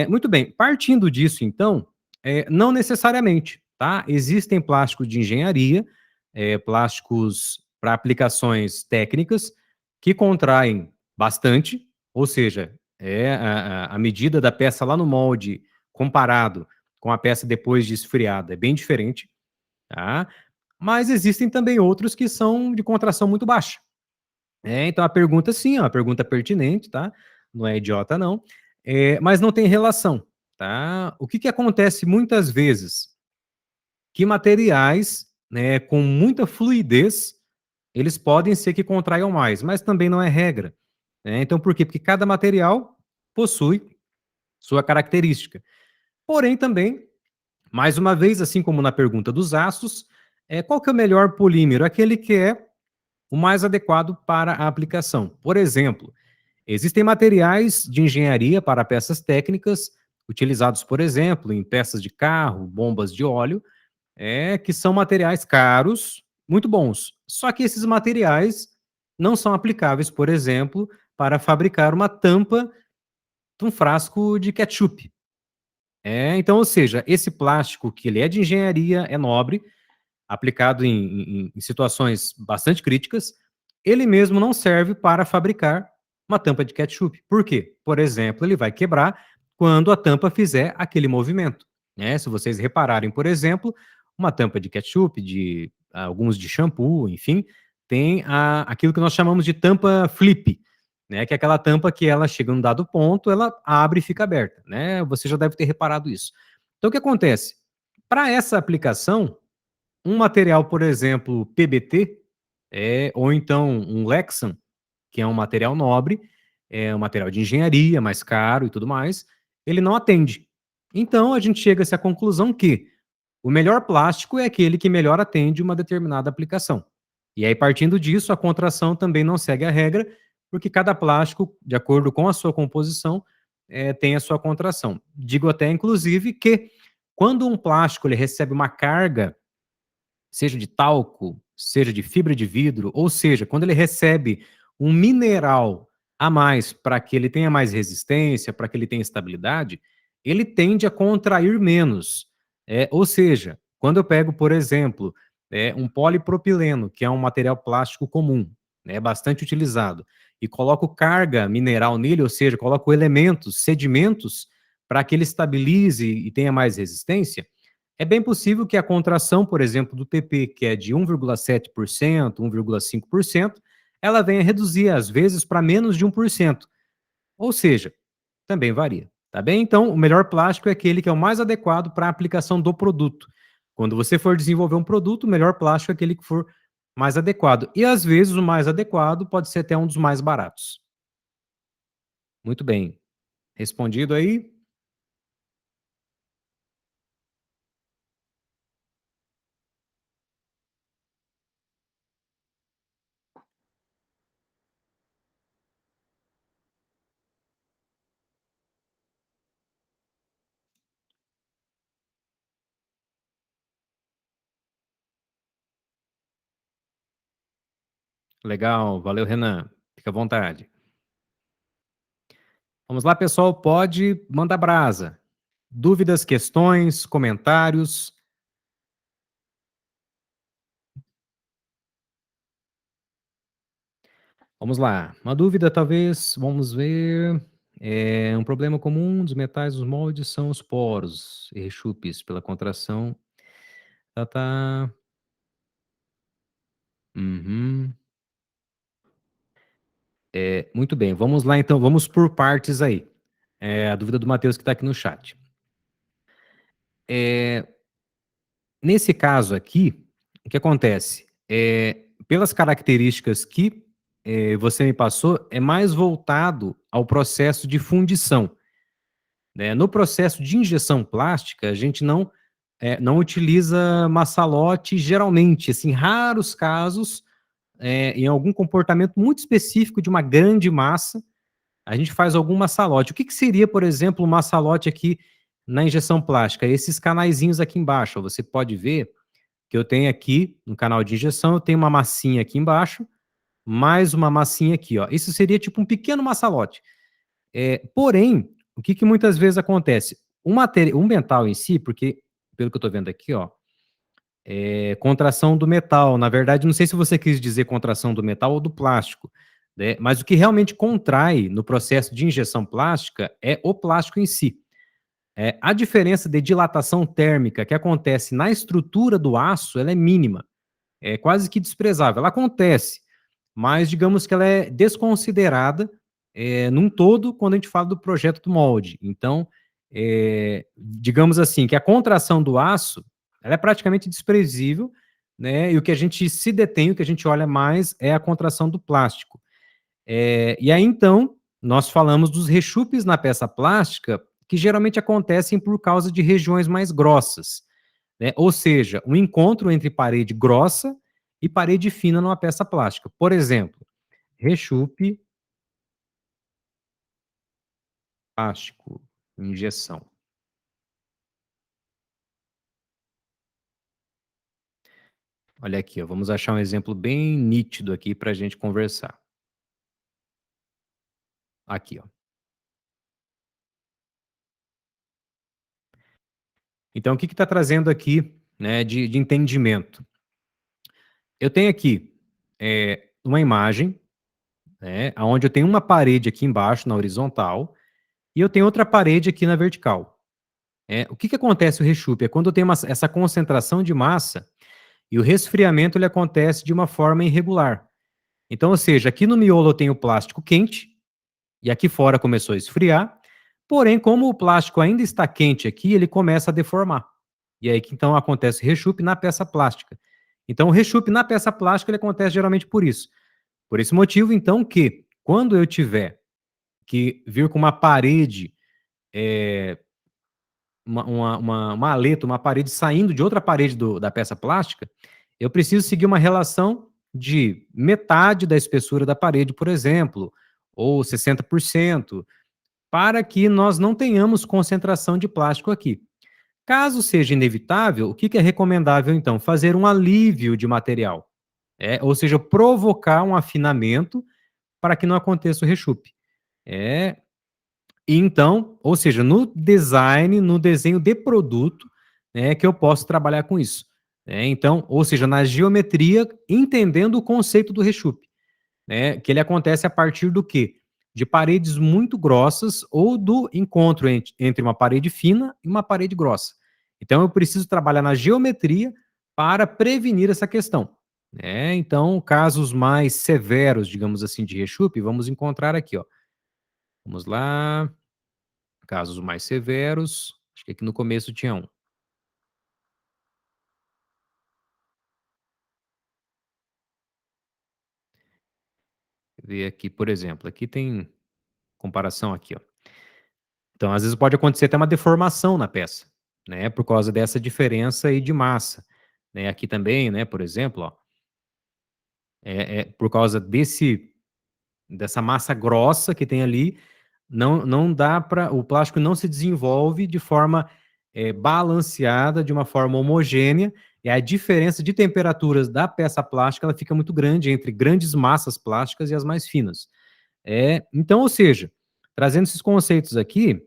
Muito bem, partindo disso, então, não necessariamente, tá? Existem plásticos de engenharia, plásticos para aplicações técnicas, que contraem bastante, ou seja, a medida da peça lá no molde, comparado com a peça depois de esfriada, é bem diferente, tá? Mas existem também outros que são de contração muito baixa. Então a pergunta sim, é uma pergunta pertinente, tá? Não é idiota, não. Mas não tem relação, tá? O que acontece muitas vezes? Que materiais, né, com muita fluidez, eles podem ser que contraiam mais, mas também não é regra, né? Então por quê? Porque cada material possui sua característica. Porém também, mais uma vez, assim como na pergunta dos aços, qual que é o melhor polímero? Aquele que é o mais adequado para a aplicação. Por exemplo, existem materiais de engenharia para peças técnicas, utilizados, por exemplo, em peças de carro, bombas de óleo, que são materiais caros, muito bons. Só que esses materiais não são aplicáveis, por exemplo, para fabricar uma tampa de um frasco de ketchup. Então, ou seja, esse plástico que ele é de engenharia, é nobre, aplicado em situações bastante críticas, ele mesmo não serve para fabricar uma tampa de ketchup. Por quê? Por exemplo, ele vai quebrar quando a tampa fizer aquele movimento, né? Se vocês repararem, por exemplo, uma tampa de ketchup, de alguns de shampoo, enfim, tem aquilo que nós chamamos de tampa flip, né, que é aquela tampa que ela chega num dado ponto, ela abre e fica aberta, né, você já deve ter reparado isso. Então o que acontece? Para essa aplicação, um material, por exemplo, PBT, ou então um Lexan, que é um material nobre, é um material de engenharia, mais caro e tudo mais, ele não atende. Então a gente chega a essa conclusão que o melhor plástico é aquele que melhor atende uma determinada aplicação. E aí, partindo disso, a contração também não segue a regra, porque cada plástico, de acordo com a sua composição, tem a sua contração. Digo até, inclusive, que quando um plástico ele recebe uma carga, seja de talco, seja de fibra de vidro, ou seja, quando ele recebe um mineral a mais para que ele tenha mais resistência, para que ele tenha estabilidade, ele tende a contrair menos. Ou seja, quando eu pego, por exemplo, um polipropileno, que é um material plástico comum, né, bastante utilizado, e coloco carga mineral nele, ou seja, coloco elementos, sedimentos, para que ele estabilize e tenha mais resistência, é bem possível que a contração, por exemplo, do PP, que é de 1,7%, 1,5%, ela venha reduzir, às vezes, para menos de 1%. Ou seja, também varia, tá bem? Então, o melhor plástico é aquele que é o mais adequado para a aplicação do produto. Quando você for desenvolver um produto, o melhor plástico é aquele que for mais adequado. E, às vezes, o mais adequado pode ser até um dos mais baratos. Muito bem. Respondido aí? Legal, valeu, Renan. Fica à vontade. Vamos lá, pessoal, pode mandar brasa. Dúvidas, questões, comentários? Vamos lá. Uma dúvida, talvez, vamos ver. Um problema comum dos metais dos moldes são os poros e rechupes pela contração. Tá. Uhum. Muito bem, vamos lá então, vamos por partes aí. A dúvida do Matheus que está aqui no chat. Nesse caso aqui, o que acontece? Pelas características que você me passou, é mais voltado ao processo de fundição, né? No processo de injeção plástica, a gente não utiliza massalote geralmente, assim, raros casos, em algum comportamento muito específico de uma grande massa, a gente faz algum massalote. O que seria, por exemplo, um massalote aqui na injeção plástica? Esses canaizinhos aqui embaixo, ó, você pode ver que eu tenho aqui, no canal de injeção, eu tenho uma massinha aqui embaixo, mais uma massinha aqui, ó. Isso seria tipo um pequeno massalote. Porém, o que muitas vezes acontece? O metal em si, porque, pelo que eu estou vendo aqui, ó, contração do metal. Na verdade, não sei se você quis dizer contração do metal ou do plástico, né? Mas o que realmente contrai no processo de injeção plástica é o plástico em si. A diferença de dilatação térmica que acontece na estrutura do aço, ela é mínima, é quase que desprezável. Ela acontece, mas digamos que ela é desconsiderada num todo quando a gente fala do projeto do molde. Então, digamos assim, que a contração do aço, ela é praticamente desprezível, né? E o que a gente se detém, o que a gente olha mais é a contração do plástico. E aí, então, nós falamos dos rechupes na peça plástica, que geralmente acontecem por causa de regiões mais grossas, né? Ou seja, um encontro entre parede grossa e parede fina numa peça plástica. Por exemplo, rechupe plástico, injeção. Olha aqui, ó, vamos achar um exemplo bem nítido aqui para a gente conversar. Aqui, ó. Então, o que está trazendo aqui, né, de entendimento? Eu tenho aqui uma imagem, né, onde eu tenho uma parede aqui embaixo, na horizontal, e eu tenho outra parede aqui na vertical. O que acontece o rechupe? É quando eu tenho essa concentração de massa E o resfriamento ele acontece de uma forma irregular. Então, ou seja, aqui no miolo eu tenho o plástico quente, e aqui fora começou a esfriar, porém, como o plástico ainda está quente aqui, ele começa a deformar. E aí que então acontece rechupe na peça plástica. Então, o rechupe na peça plástica ele acontece geralmente por isso. Por esse motivo, então, que quando eu tiver que vir com uma parede, eh, uma maleta, uma parede saindo de outra parede da peça plástica, eu preciso seguir uma relação de metade da espessura da parede, por exemplo, ou 60%, para que nós não tenhamos concentração de plástico aqui. Caso seja inevitável, o que que é recomendável então? Fazer um alívio de material, ou seja, provocar um afinamento para que não aconteça o rechupe. É, e então, ou seja, no design, no desenho de produto, né, que eu posso trabalhar com isso. Então, ou seja, na geometria, entendendo o conceito do rechupe, né, que ele acontece a partir do quê? De paredes muito grossas ou do encontro entre uma parede fina e uma parede grossa. Então, eu preciso trabalhar na geometria para prevenir essa questão. Então, casos mais severos, digamos assim, de rechupe, vamos encontrar aqui, ó. Vamos lá. Casos mais severos, acho que aqui no começo tinha um. Ver aqui, por exemplo, aqui tem comparação aqui, ó. Então, às vezes pode acontecer até uma deformação na peça, né, por causa dessa diferença aí de massa, né. Aqui também, né, por exemplo, ó, por causa dessa massa grossa que tem ali, não dá para o plástico não se desenvolve de forma, balanceada, de uma forma homogênea, e a diferença de temperaturas da peça plástica, ela fica muito grande entre grandes massas plásticas e as mais finas. Então, ou seja, trazendo esses conceitos aqui,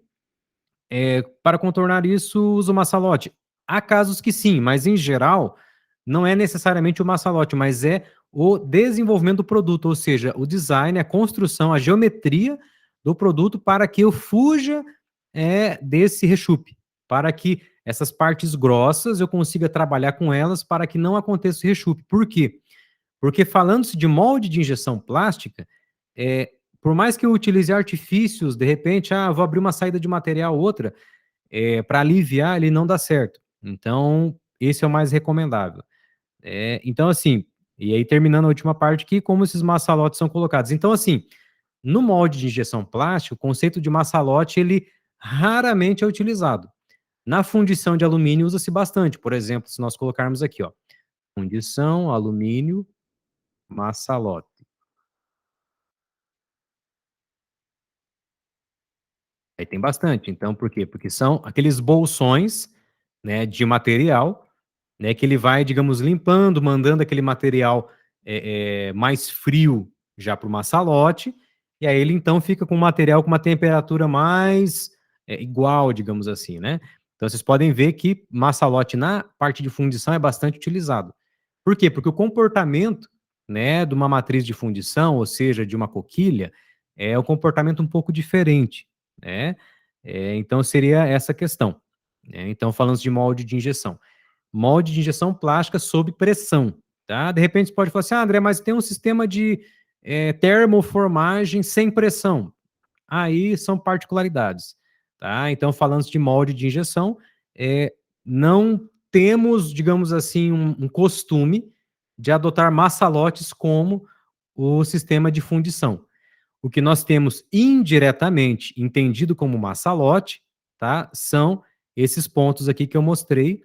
para contornar isso, usa o maçalote. Há casos que sim, mas em geral, não é necessariamente o maçalote, mas é o desenvolvimento do produto, ou seja, o design, a construção, a geometria do produto para que eu fuja desse rechupe, para que essas partes grossas eu consiga trabalhar com elas para que não aconteça o rechupe. Por quê? Porque falando-se de molde de injeção plástica, por mais que eu utilize artifícios, de repente, vou abrir uma saída de material outra, para aliviar, ele não dá certo. Então, esse é o mais recomendável. Então, assim, e aí terminando a última parte aqui, como esses maçalotes são colocados. Então, assim, no molde de injeção plástica, o conceito de maçalote, ele raramente é utilizado. Na fundição de alumínio, usa-se bastante. Por exemplo, se nós colocarmos aqui, ó, fundição, alumínio, maçalote. Aí tem bastante. Então, por quê? Porque são aqueles bolsões, né, de material, né, que ele vai, digamos, limpando, mandando aquele material mais frio já para o maçalote, e aí ele então fica com o material com uma temperatura mais igual, digamos assim, né? Então vocês podem ver que maçalote na parte de fundição é bastante utilizado. Por quê? Porque o comportamento, né, de uma matriz de fundição, ou seja, de uma coquilha, é um comportamento um pouco diferente, né? Então seria essa questão. Então falando de molde de injeção. Molde de injeção plástica sob pressão, tá? De repente você pode falar assim: André, mas tem um sistema de termoformagem sem pressão. Aí são particularidades, tá? Então, falando de molde de injeção, não temos, digamos assim, um costume de adotar maçalotes como o sistema de fundição. O que nós temos indiretamente entendido como maçalote, tá? São esses pontos aqui que eu mostrei,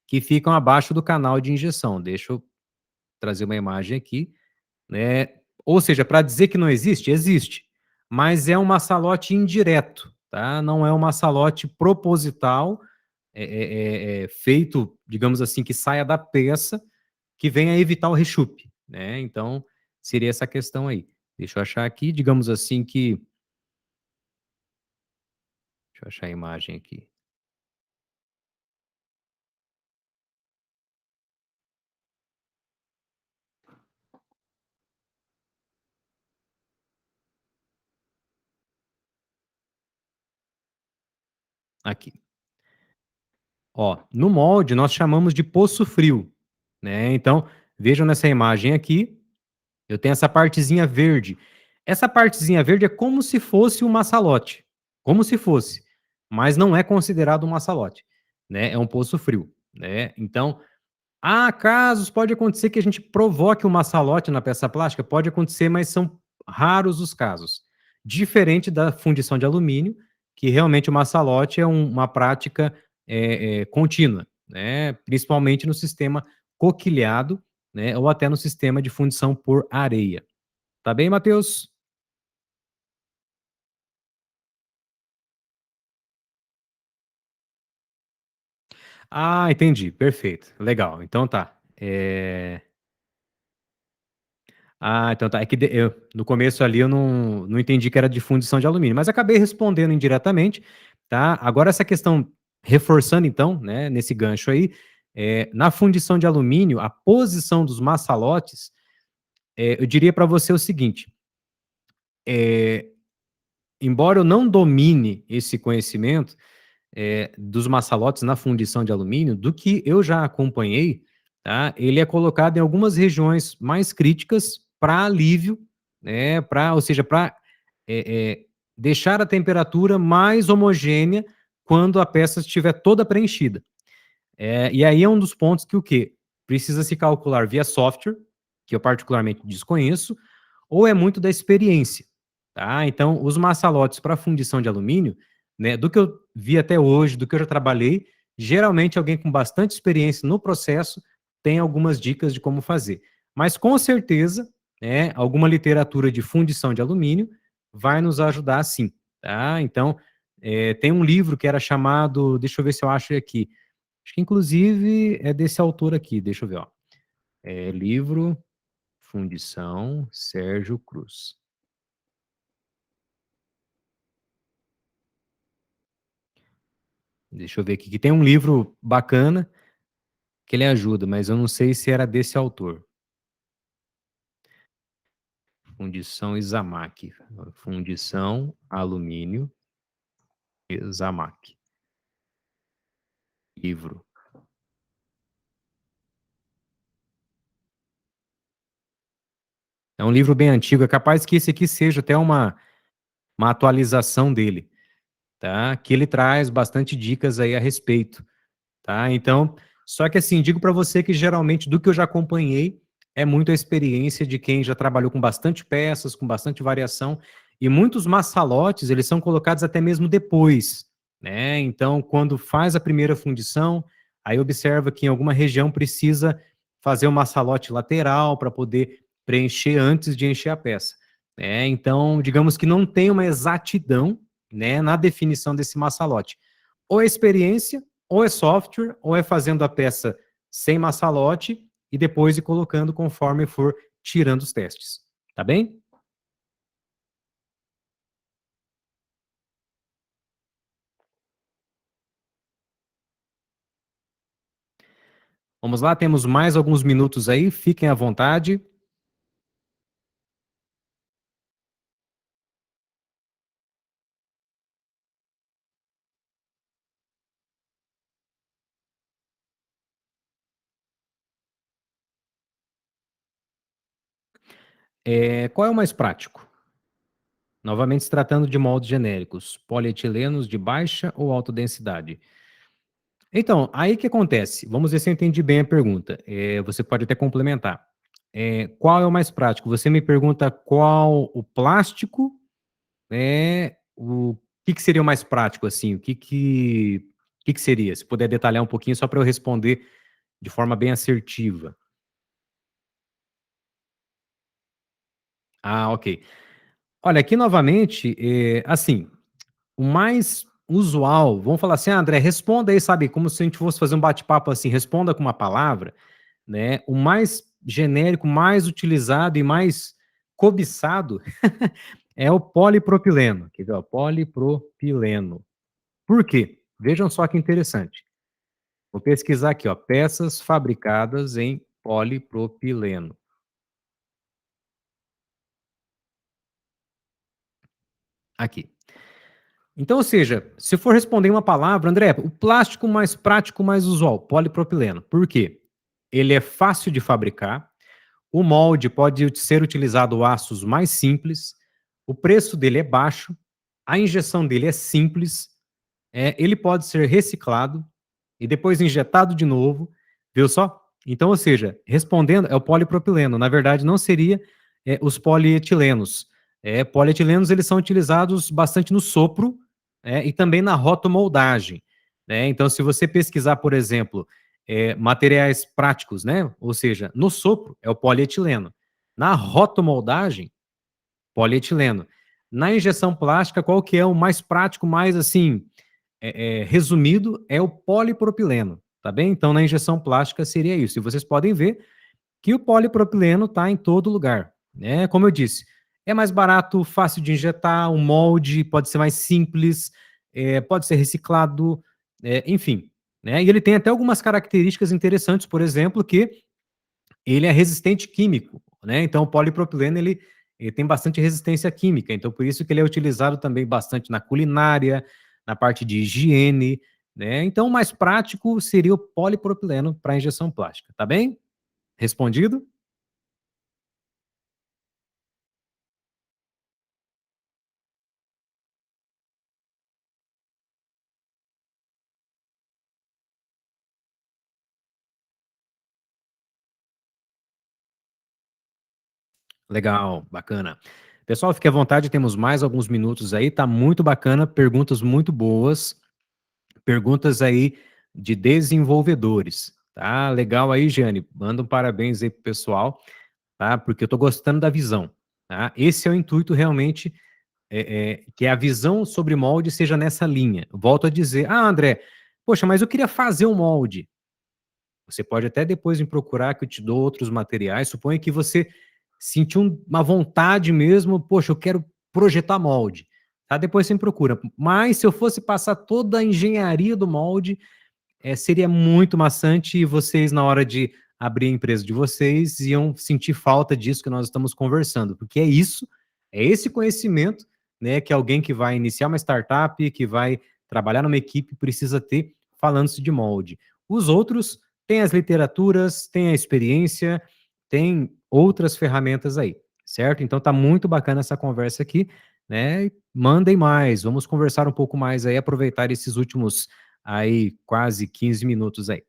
que ficam abaixo do canal de injeção. Deixa eu trazer uma imagem aqui, né? Ou seja, para dizer que não existe, existe, mas é um maçalote indireto, tá? Não é um maçalote proposital, feito, digamos assim, que saia da peça, que venha evitar o rechupe, né? Então, seria essa questão aí. Deixa eu achar aqui, digamos assim que... Deixa eu achar a imagem aqui. Aqui. Ó, no molde nós chamamos de poço frio, né? Então, vejam nessa imagem aqui, eu tenho essa partezinha verde. Essa partezinha verde é como se fosse um maçalote, como se fosse, mas não é considerado um maçalote, né? É um poço frio, né? Então, há casos, pode acontecer que a gente provoque um maçalote na peça plástica, pode acontecer, mas são raros os casos. Diferente da fundição de alumínio, que realmente o maçalote é uma prática contínua, né? Principalmente no sistema coquilhado, né? Ou até no sistema de fundição por areia. Tá bem, Matheus? Ah, entendi. Perfeito. Legal. Então tá. Ah, então tá. É que no começo ali eu não entendi que era de fundição de alumínio, mas acabei respondendo indiretamente, tá? Agora essa questão, reforçando então, né, nesse gancho aí, na fundição de alumínio, a posição dos maçalotes, eu diria para você o seguinte, eh, embora eu não domine esse conhecimento, dos maçalotes na fundição de alumínio, do que eu já acompanhei, tá? Ele é colocado em algumas regiões mais críticas para alívio, né? Ou seja, para deixar a temperatura mais homogênea quando a peça estiver toda preenchida. E aí é um dos pontos que o quê? Precisa se calcular via software, que eu particularmente desconheço, ou é muito da experiência, tá? Então, os maçalotes para fundição de alumínio, né, do que eu vi até hoje, do que eu já trabalhei, geralmente alguém com bastante experiência no processo tem algumas dicas de como fazer. Mas com certeza, né, alguma literatura de fundição de alumínio vai nos ajudar sim, tá? Então, tem um livro que era chamado, deixa eu ver se eu acho aqui, acho que inclusive é desse autor aqui, deixa eu ver, ó. Livro Fundição Sérgio Cruz. Deixa eu ver aqui, que tem um livro bacana que ele ajuda, mas eu não sei se era desse autor. Fundição Isamaki. Fundição Alumínio Isamaki. Livro. É um livro bem antigo, é capaz que esse aqui seja até uma atualização dele, tá? Que ele traz bastante dicas aí a respeito. Tá? Então, só que assim, digo para você que geralmente do que eu já acompanhei é muito a experiência de quem já trabalhou com bastante peças, com bastante variação, e muitos maçalotes, eles são colocados até mesmo depois, né? Então, quando faz a primeira fundição, aí observa que em alguma região precisa fazer um maçalote lateral para poder preencher antes de encher a peça, né? Então, digamos que não tem uma exatidão, né, na definição desse maçalote. Ou é experiência, ou é software, ou é fazendo a peça sem maçalote e depois ir colocando conforme for tirando os testes. Tá bem? Vamos lá, temos mais alguns minutos aí, fiquem à vontade. Qual é o mais prático? Novamente, se tratando de moldes genéricos, polietilenos de baixa ou alta densidade? Então, aí que acontece? Vamos ver se eu entendi bem a pergunta. Você pode até complementar. Qual é o mais prático? Você me pergunta qual o plástico, o que seria o mais prático, assim? O que seria? Se puder detalhar um pouquinho, só para eu responder de forma bem assertiva. Ah, ok. Olha, aqui novamente, assim, o mais usual, vamos falar assim: André, responda aí, sabe, como se a gente fosse fazer um bate-papo assim, responda com uma palavra, né? O mais genérico, mais utilizado e mais cobiçado é o polipropileno. Quer ver, ó? Polipropileno. Por quê? Vejam só que interessante. Vou pesquisar aqui, ó, peças fabricadas em polipropileno. Aqui. Então, ou seja, se for responder uma palavra, André, o plástico mais prático, mais usual, polipropileno. Por quê? ele é fácil de fabricar, o molde pode ser utilizado aços mais simples, o preço dele é baixo, a injeção dele é simples, ele pode ser reciclado e depois injetado de novo, viu só? Então, ou seja, respondendo, é o polipropileno. Na verdade, não seria os polietilenos. Polietilenos, eles são utilizados bastante no sopro e também na rotomoldagem. Né? Então, se você pesquisar, por exemplo, materiais práticos, né? Ou seja, no sopro é o polietileno. Na rotomoldagem, polietileno. Na injeção plástica, qual que é o mais prático, mais assim, resumido, é o polipropileno, tá bem? Então, na injeção plástica seria isso. E vocês podem ver que o polipropileno está em todo lugar, né? Como eu disse, é mais barato, fácil de injetar, o molde pode ser mais simples, pode ser reciclado, enfim, né? E ele tem até algumas características interessantes, por exemplo, que ele é resistente químico, né? Então, o polipropileno, ele tem bastante resistência química, então por isso que ele é utilizado também bastante na culinária, na parte de higiene, né? Então, o mais prático seria o polipropileno para injeção plástica, tá bem? Respondido? Legal, bacana. Pessoal, fique à vontade, temos mais alguns minutos aí, tá muito bacana, perguntas muito boas, perguntas aí de desenvolvedores, tá? Legal aí, Jane, manda um parabéns aí pro pessoal, tá? Porque eu tô gostando da visão, tá? Esse é o intuito realmente, que a visão sobre molde seja nessa linha. Volto a dizer, André, poxa, mas eu queria fazer um molde. Você pode até depois me procurar que eu te dou outros materiais. Suponha que você sentiu uma vontade mesmo, poxa, eu quero projetar molde. Tá? Depois você me procura. Mas se eu fosse passar toda a engenharia do molde, seria muito maçante e vocês, na hora de abrir a empresa de vocês, iam sentir falta disso que nós estamos conversando, porque é isso, é esse conhecimento, né, que alguém que vai iniciar uma startup, que vai trabalhar numa equipe, precisa ter falando-se de molde. Os outros têm as literaturas, têm a experiência, têm outras ferramentas aí, certo? Então tá muito bacana essa conversa aqui, né? Mandem mais, vamos conversar um pouco mais aí, aproveitar esses últimos aí quase 15 minutos aí.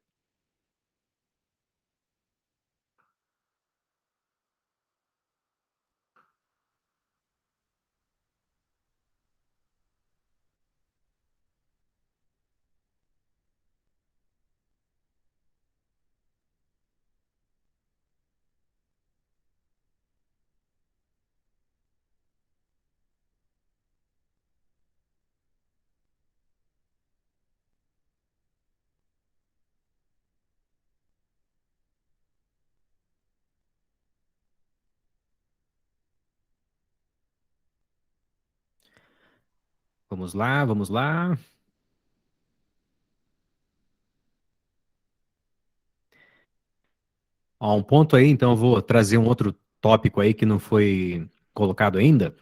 Vamos lá, vamos lá. Ó, um ponto aí, então eu vou trazer um outro tópico aí que não foi colocado ainda,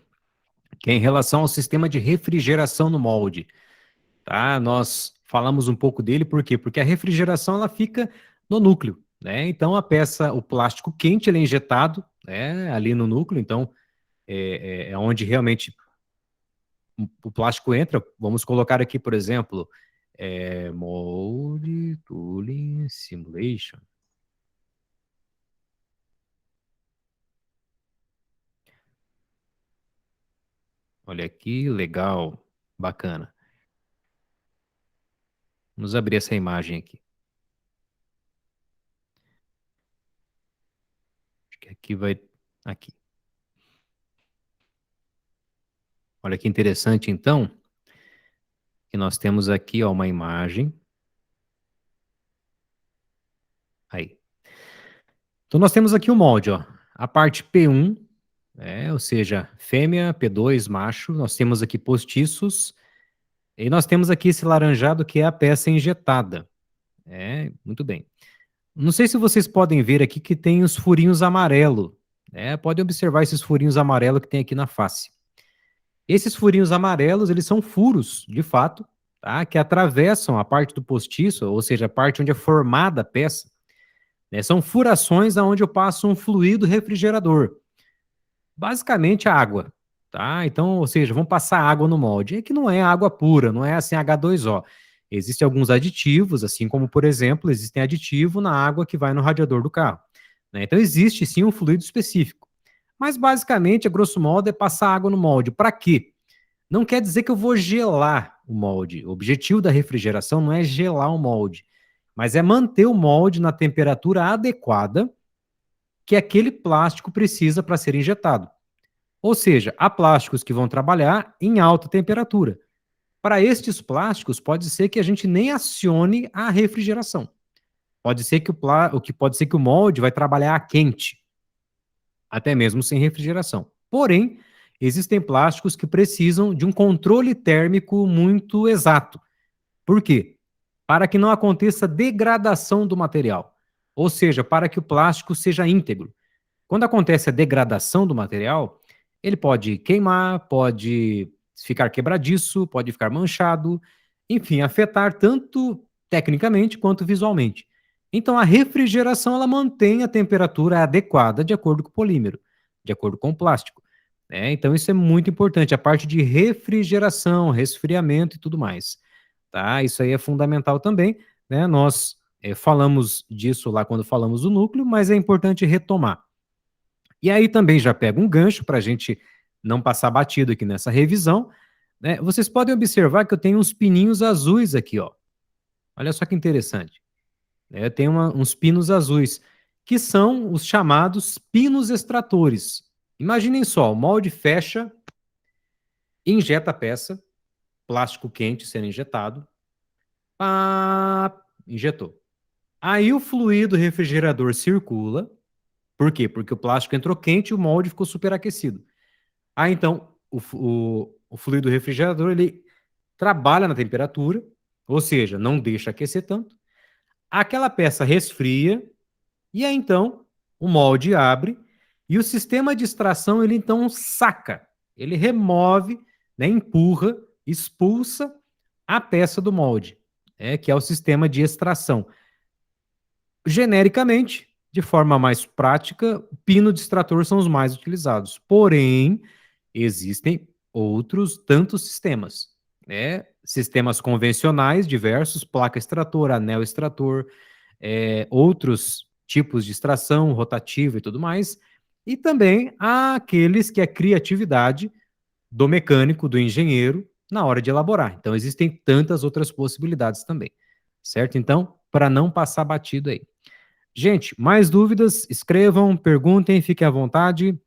que é em relação ao sistema de refrigeração no molde, tá? Nós falamos um pouco dele, por quê? Porque a refrigeração, ela fica no núcleo, né? Então a peça, o plástico quente, ele é injetado, né, ali no núcleo, então é onde realmente o plástico entra. Vamos colocar aqui, por exemplo, Mold Tooling Simulation. Olha aqui, legal, bacana. Vamos abrir essa imagem aqui. Acho que aqui vai... Aqui. Olha que interessante, então, que nós temos aqui, ó, uma imagem. Aí. Então, nós temos aqui o molde, ó. A parte P1, ou seja, fêmea, P2, macho. Nós temos aqui postiços. E nós temos aqui esse laranjado, que é a peça injetada. Muito bem. Não sei se vocês podem ver aqui que tem os furinhos amarelo. Podem observar esses furinhos amarelo que tem aqui na face. Esses furinhos amarelos, eles são furos, de fato, tá? Que atravessam a parte do postiço, ou seja, a parte onde é formada a peça, né? São furações aonde eu passo um fluido refrigerador. Basicamente água, tá? Então, ou seja, vamos passar água no molde. É que não é água pura, não é assim H2O. Existem alguns aditivos, assim como, por exemplo, existem aditivos na água que vai no radiador do carro, né? Então, existe sim um fluido específico. Mas, basicamente, a grosso modo, é passar água no molde. Para quê? Não quer dizer que eu vou gelar o molde. O objetivo da refrigeração não é gelar o molde, mas é manter o molde na temperatura adequada que aquele plástico precisa para ser injetado. Ou seja, há plásticos que vão trabalhar em alta temperatura. Para estes plásticos, pode ser que a gente nem acione a refrigeração. Pode ser que pode ser que o molde vai trabalhar a quente, até mesmo sem refrigeração. Porém, existem plásticos que precisam de um controle térmico muito exato. Por quê? Para que não aconteça degradação do material, ou seja, para que o plástico seja íntegro. Quando acontece a degradação do material, ele pode queimar, pode ficar quebradiço, pode ficar manchado, enfim, afetar tanto tecnicamente quanto visualmente. Então, a refrigeração ela mantém a temperatura adequada de acordo com o polímero, de acordo com o plástico, né? Então, isso é muito importante, a parte de refrigeração, resfriamento e tudo mais, tá? Isso aí é fundamental também, né? Nós falamos disso lá quando falamos do núcleo, mas é importante retomar. E aí também já pega um gancho para a gente não passar batido aqui nessa revisão, né? Vocês podem observar que eu tenho uns pininhos azuis aqui, ó. Olha só que interessante. Eu tenho uns pinos azuis, que são os chamados pinos extratores. Imaginem só, o molde fecha, injeta a peça, plástico quente sendo injetado, injetou. Aí o fluido refrigerador circula, por quê? Porque o plástico entrou quente e o molde ficou superaquecido. Então, o fluido refrigerador, ele trabalha na temperatura, ou seja, não deixa aquecer tanto. Aquela peça resfria, e aí então o molde abre, e o sistema de extração, ele então saca, ele remove, né, empurra, expulsa a peça do molde, que é o sistema de extração. Genericamente, de forma mais prática, pino de extrator são os mais utilizados. Porém, existem outros tantos sistemas, né? Sistemas convencionais diversos, placa extrator, anel extrator, outros tipos de extração, rotativa e tudo mais, e também há aqueles que é criatividade do mecânico, do engenheiro, na hora de elaborar. Então, existem tantas outras possibilidades também, certo? Então, para não passar batido aí. Gente, mais dúvidas? Escrevam, perguntem, fiquem à vontade.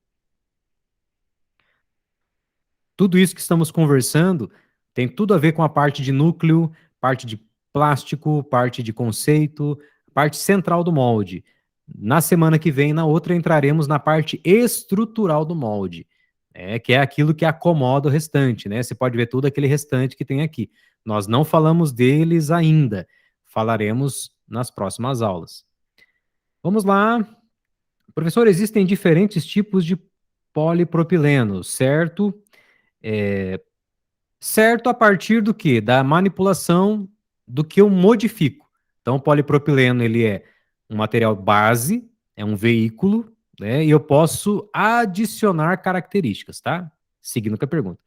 Tudo isso que estamos conversando tem tudo a ver com a parte de núcleo, parte de plástico, parte de conceito, parte central do molde. Na semana que vem, na outra, entraremos na parte estrutural do molde, que é aquilo que acomoda o restante, né? Você pode ver tudo aquele restante que tem aqui. Nós não falamos deles ainda, falaremos nas próximas aulas. Vamos lá. Professor, existem diferentes tipos de polipropileno, certo? Certo a partir do quê? Da manipulação do que eu modifico. Então, o polipropileno, ele é um material base, é um veículo, né? E eu posso adicionar características, tá? Seguindo com a pergunta.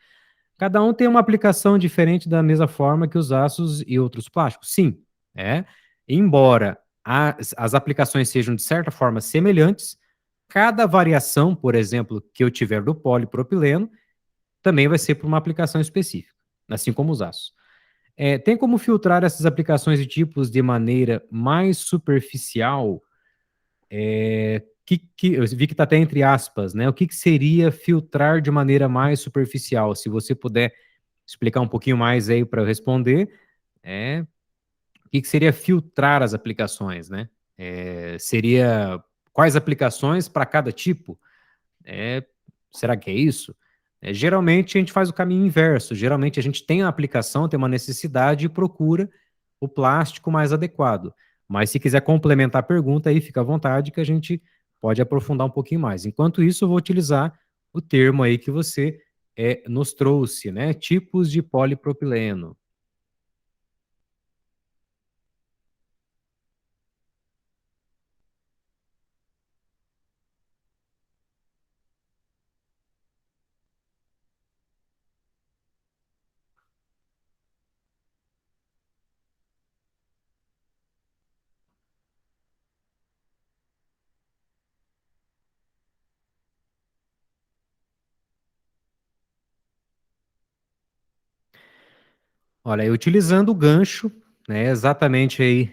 Cada um tem uma aplicação diferente da mesma forma que os aços e outros plásticos? Sim, embora as aplicações sejam, de certa forma, semelhantes, cada variação, por exemplo, que eu tiver do polipropileno, também vai ser para uma aplicação específica, assim como os aços. Tem como filtrar essas aplicações e tipos de maneira mais superficial? Eu vi que está até entre aspas, né? O que seria filtrar de maneira mais superficial? Se você puder explicar um pouquinho mais aí para eu responder, o que seria filtrar as aplicações, né? Seria quais aplicações para cada tipo? Será que é isso? Geralmente a gente faz o caminho inverso. Geralmente a gente tem a aplicação, tem uma necessidade e procura o plástico mais adequado. Mas se quiser complementar a pergunta, aí fica à vontade que a gente pode aprofundar um pouquinho mais. Enquanto isso, eu vou utilizar o termo aí que você nos trouxe, né? Tipos de polipropileno. Olha, utilizando o gancho, né, exatamente aí,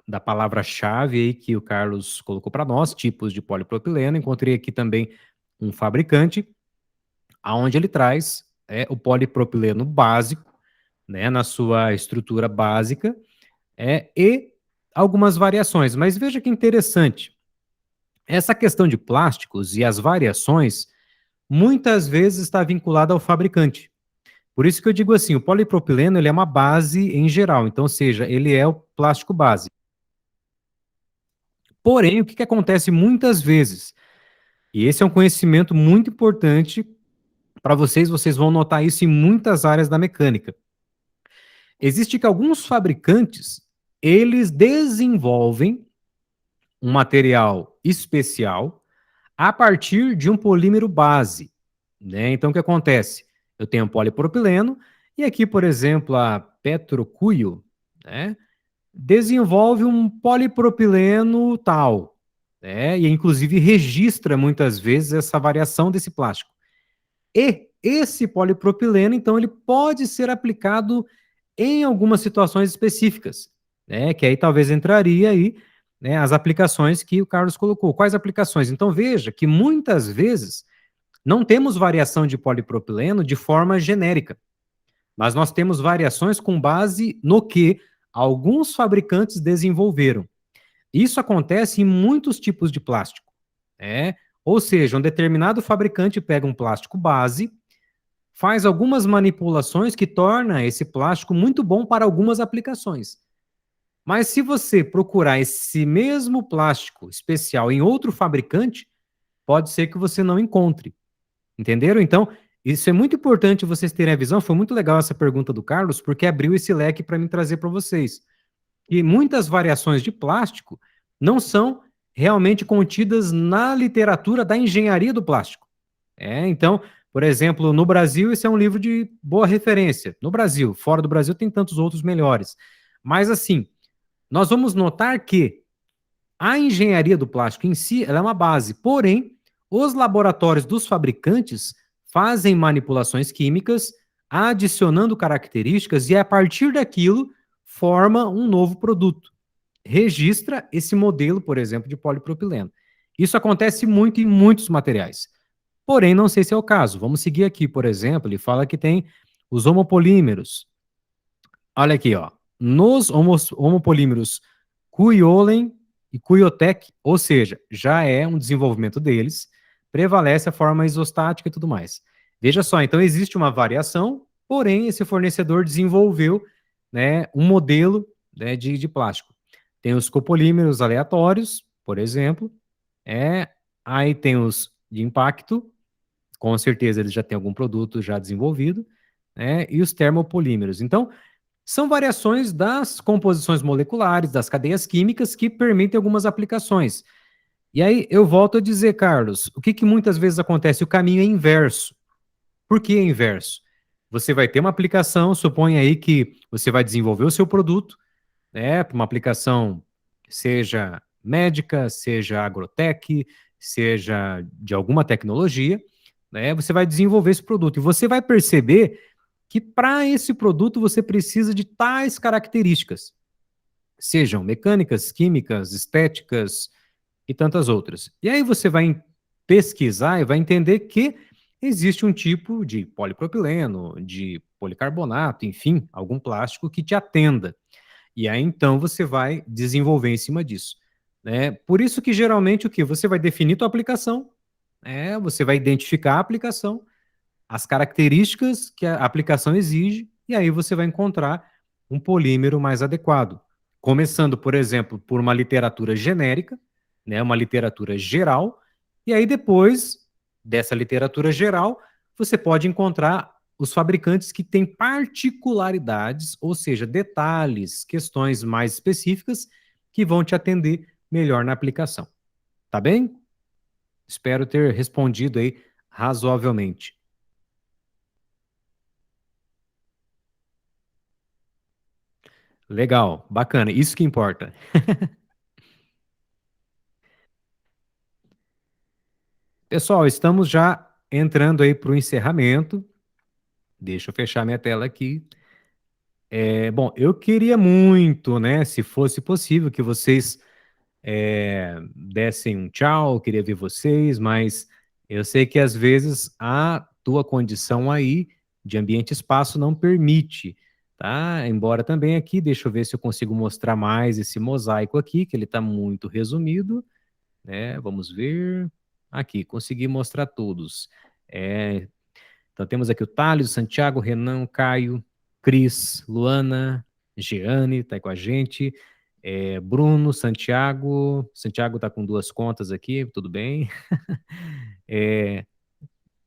da palavra-chave aí que o Carlos colocou para nós, tipos de polipropileno, encontrei aqui também um fabricante, aonde ele traz, o polipropileno básico, né, na sua estrutura básica, e algumas variações. Mas veja que interessante, essa questão de plásticos e as variações, muitas vezes está vinculada ao fabricante. Por isso que eu digo assim, o polipropileno ele é uma base em geral, então, ou seja, ele é o plástico base. Porém, o que que acontece muitas vezes, e esse é um conhecimento muito importante para vocês, vocês vão notar isso em muitas áreas da mecânica. Existe que alguns fabricantes, eles desenvolvem um material especial a partir de um polímero base, né? Então, o que acontece? Eu tenho um polipropileno e aqui, por exemplo, a Petrocuio, né, desenvolve um polipropileno tal, né? E inclusive registra muitas vezes essa variação desse plástico. E esse polipropileno, então, ele pode ser aplicado em algumas situações específicas, né? Que aí talvez entraria aí, né, as aplicações que o Carlos colocou. Quais aplicações? Então veja que muitas vezes não temos variação de polipropileno de forma genérica, mas nós temos variações com base no que alguns fabricantes desenvolveram. Isso acontece em muitos tipos de plástico, né? Ou seja, um determinado fabricante pega um plástico base, faz algumas manipulações que torna esse plástico muito bom para algumas aplicações. Mas se você procurar esse mesmo plástico especial em outro fabricante, pode ser que você não encontre. Entenderam? Então, isso é muito importante vocês terem a visão. Foi muito legal essa pergunta do Carlos, porque abriu esse leque para mim trazer para vocês. E muitas variações de plástico não são realmente contidas na literatura da engenharia do plástico. Então, por exemplo, no Brasil, esse é um livro de boa referência. No Brasil, fora do Brasil, tem tantos outros melhores. Mas, assim, nós vamos notar que a engenharia do plástico em si, ela é uma base, porém, os laboratórios dos fabricantes fazem manipulações químicas, adicionando características e a partir daquilo forma um novo produto. Registra esse modelo, por exemplo, de polipropileno. Isso acontece muito em muitos materiais. Porém, não sei se é o caso. Vamos seguir aqui, por exemplo, ele fala que tem os homopolímeros. Olha aqui, ó. Nos homopolímeros Cuyolen e Cuyotec, ou seja, já é um desenvolvimento deles, prevalece a forma isostática e tudo mais. Veja só, então existe uma variação, porém esse fornecedor desenvolveu, né, um modelo, né, de plástico. Tem os copolímeros aleatórios, por exemplo, aí tem os de impacto, com certeza eles já têm algum produto já desenvolvido, né, e os termopolímeros. Então, são variações das composições moleculares, das cadeias químicas que permitem algumas aplicações. E aí eu volto a dizer, Carlos, o que, que muitas vezes acontece? O caminho é inverso. Por que é inverso? Você vai ter uma aplicação, suponha aí que você vai desenvolver o seu produto, né, para uma aplicação seja médica, seja agrotech, seja de alguma tecnologia, né, você vai desenvolver esse produto e você vai perceber que para esse produto você precisa de tais características, sejam mecânicas, químicas, estéticas e tantas outras. E aí você vai pesquisar e vai entender que existe um tipo de polipropileno, de policarbonato, enfim, algum plástico que te atenda. E aí então você vai desenvolver em cima disso, né? Por isso que geralmente o que você vai definir tua aplicação, você vai identificar a aplicação, as características que a aplicação exige, e aí você vai encontrar um polímero mais adequado. Começando, por exemplo, por uma literatura genérica, né, uma literatura geral, e aí depois dessa literatura geral, você pode encontrar os fabricantes que têm particularidades, ou seja, detalhes, questões mais específicas que vão te atender melhor na aplicação. Tá bem? Espero ter respondido aí razoavelmente. Legal, bacana, isso que importa. Pessoal, estamos já entrando aí para o encerramento. Deixa eu fechar minha tela aqui. Bom, eu queria muito, né, se fosse possível, que vocês dessem um tchau, eu queria ver vocês, mas eu sei que às vezes a tua condição aí de ambiente e espaço não permite, tá? Embora também aqui, deixa eu ver se eu consigo mostrar mais esse mosaico aqui, que ele está muito resumido, né? Vamos ver. Aqui, consegui mostrar todos. É, então temos aqui o Thales, o Santiago, o Renan, o Caio, Cris, Luana, Jeane está com a gente, Bruno, Santiago, Santiago está com duas contas aqui, tudo bem. É,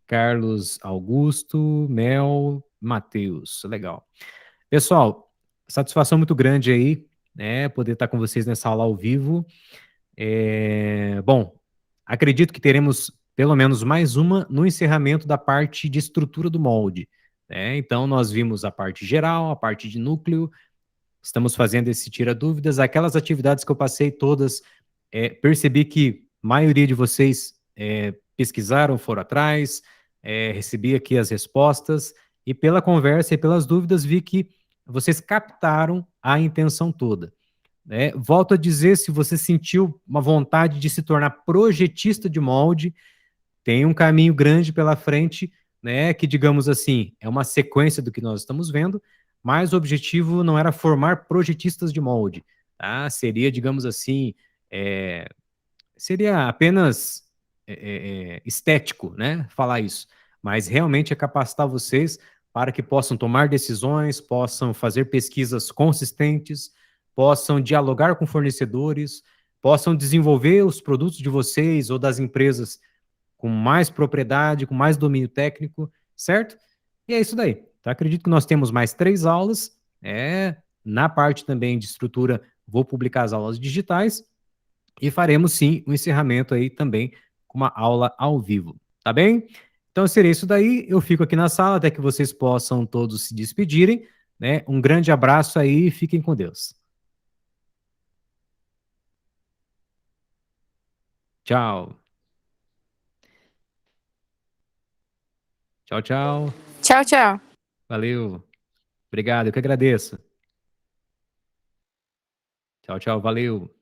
Carlos Augusto, Mel, Matheus, legal. Pessoal, satisfação muito grande aí, né, poder estar com vocês nessa aula ao vivo. Bom, acredito que teremos pelo menos mais uma no encerramento da parte de estrutura do molde, né? Então, nós vimos a parte geral, a parte de núcleo, estamos fazendo esse tira-dúvidas, aquelas atividades que eu passei todas, percebi que a maioria de vocês pesquisaram, foram atrás, recebi aqui as respostas, e pela conversa e pelas dúvidas vi que vocês captaram a intenção toda. Volto a dizer, se você sentiu uma vontade de se tornar projetista de molde, tem um caminho grande pela frente, né, que, digamos assim, é uma sequência do que nós estamos vendo, mas o objetivo não era formar projetistas de molde, tá? Seria, digamos assim, seria apenas estético, né, falar isso, mas realmente é capacitar vocês para que possam tomar decisões, possam fazer pesquisas consistentes, possam dialogar com fornecedores, possam desenvolver os produtos de vocês ou das empresas com mais propriedade, com mais domínio técnico, certo? E é isso daí. Então, acredito que nós temos mais 3 aulas. Na parte também de estrutura, vou publicar as aulas digitais e faremos sim o encerramento aí também com uma aula ao vivo, tá bem? Então seria isso daí, eu fico aqui na sala até que vocês possam todos se despedirem, né? Um grande abraço aí e fiquem com Deus. Tchau. Tchau, tchau. Tchau, tchau. Valeu. Obrigado, eu que agradeço. Tchau, tchau, valeu.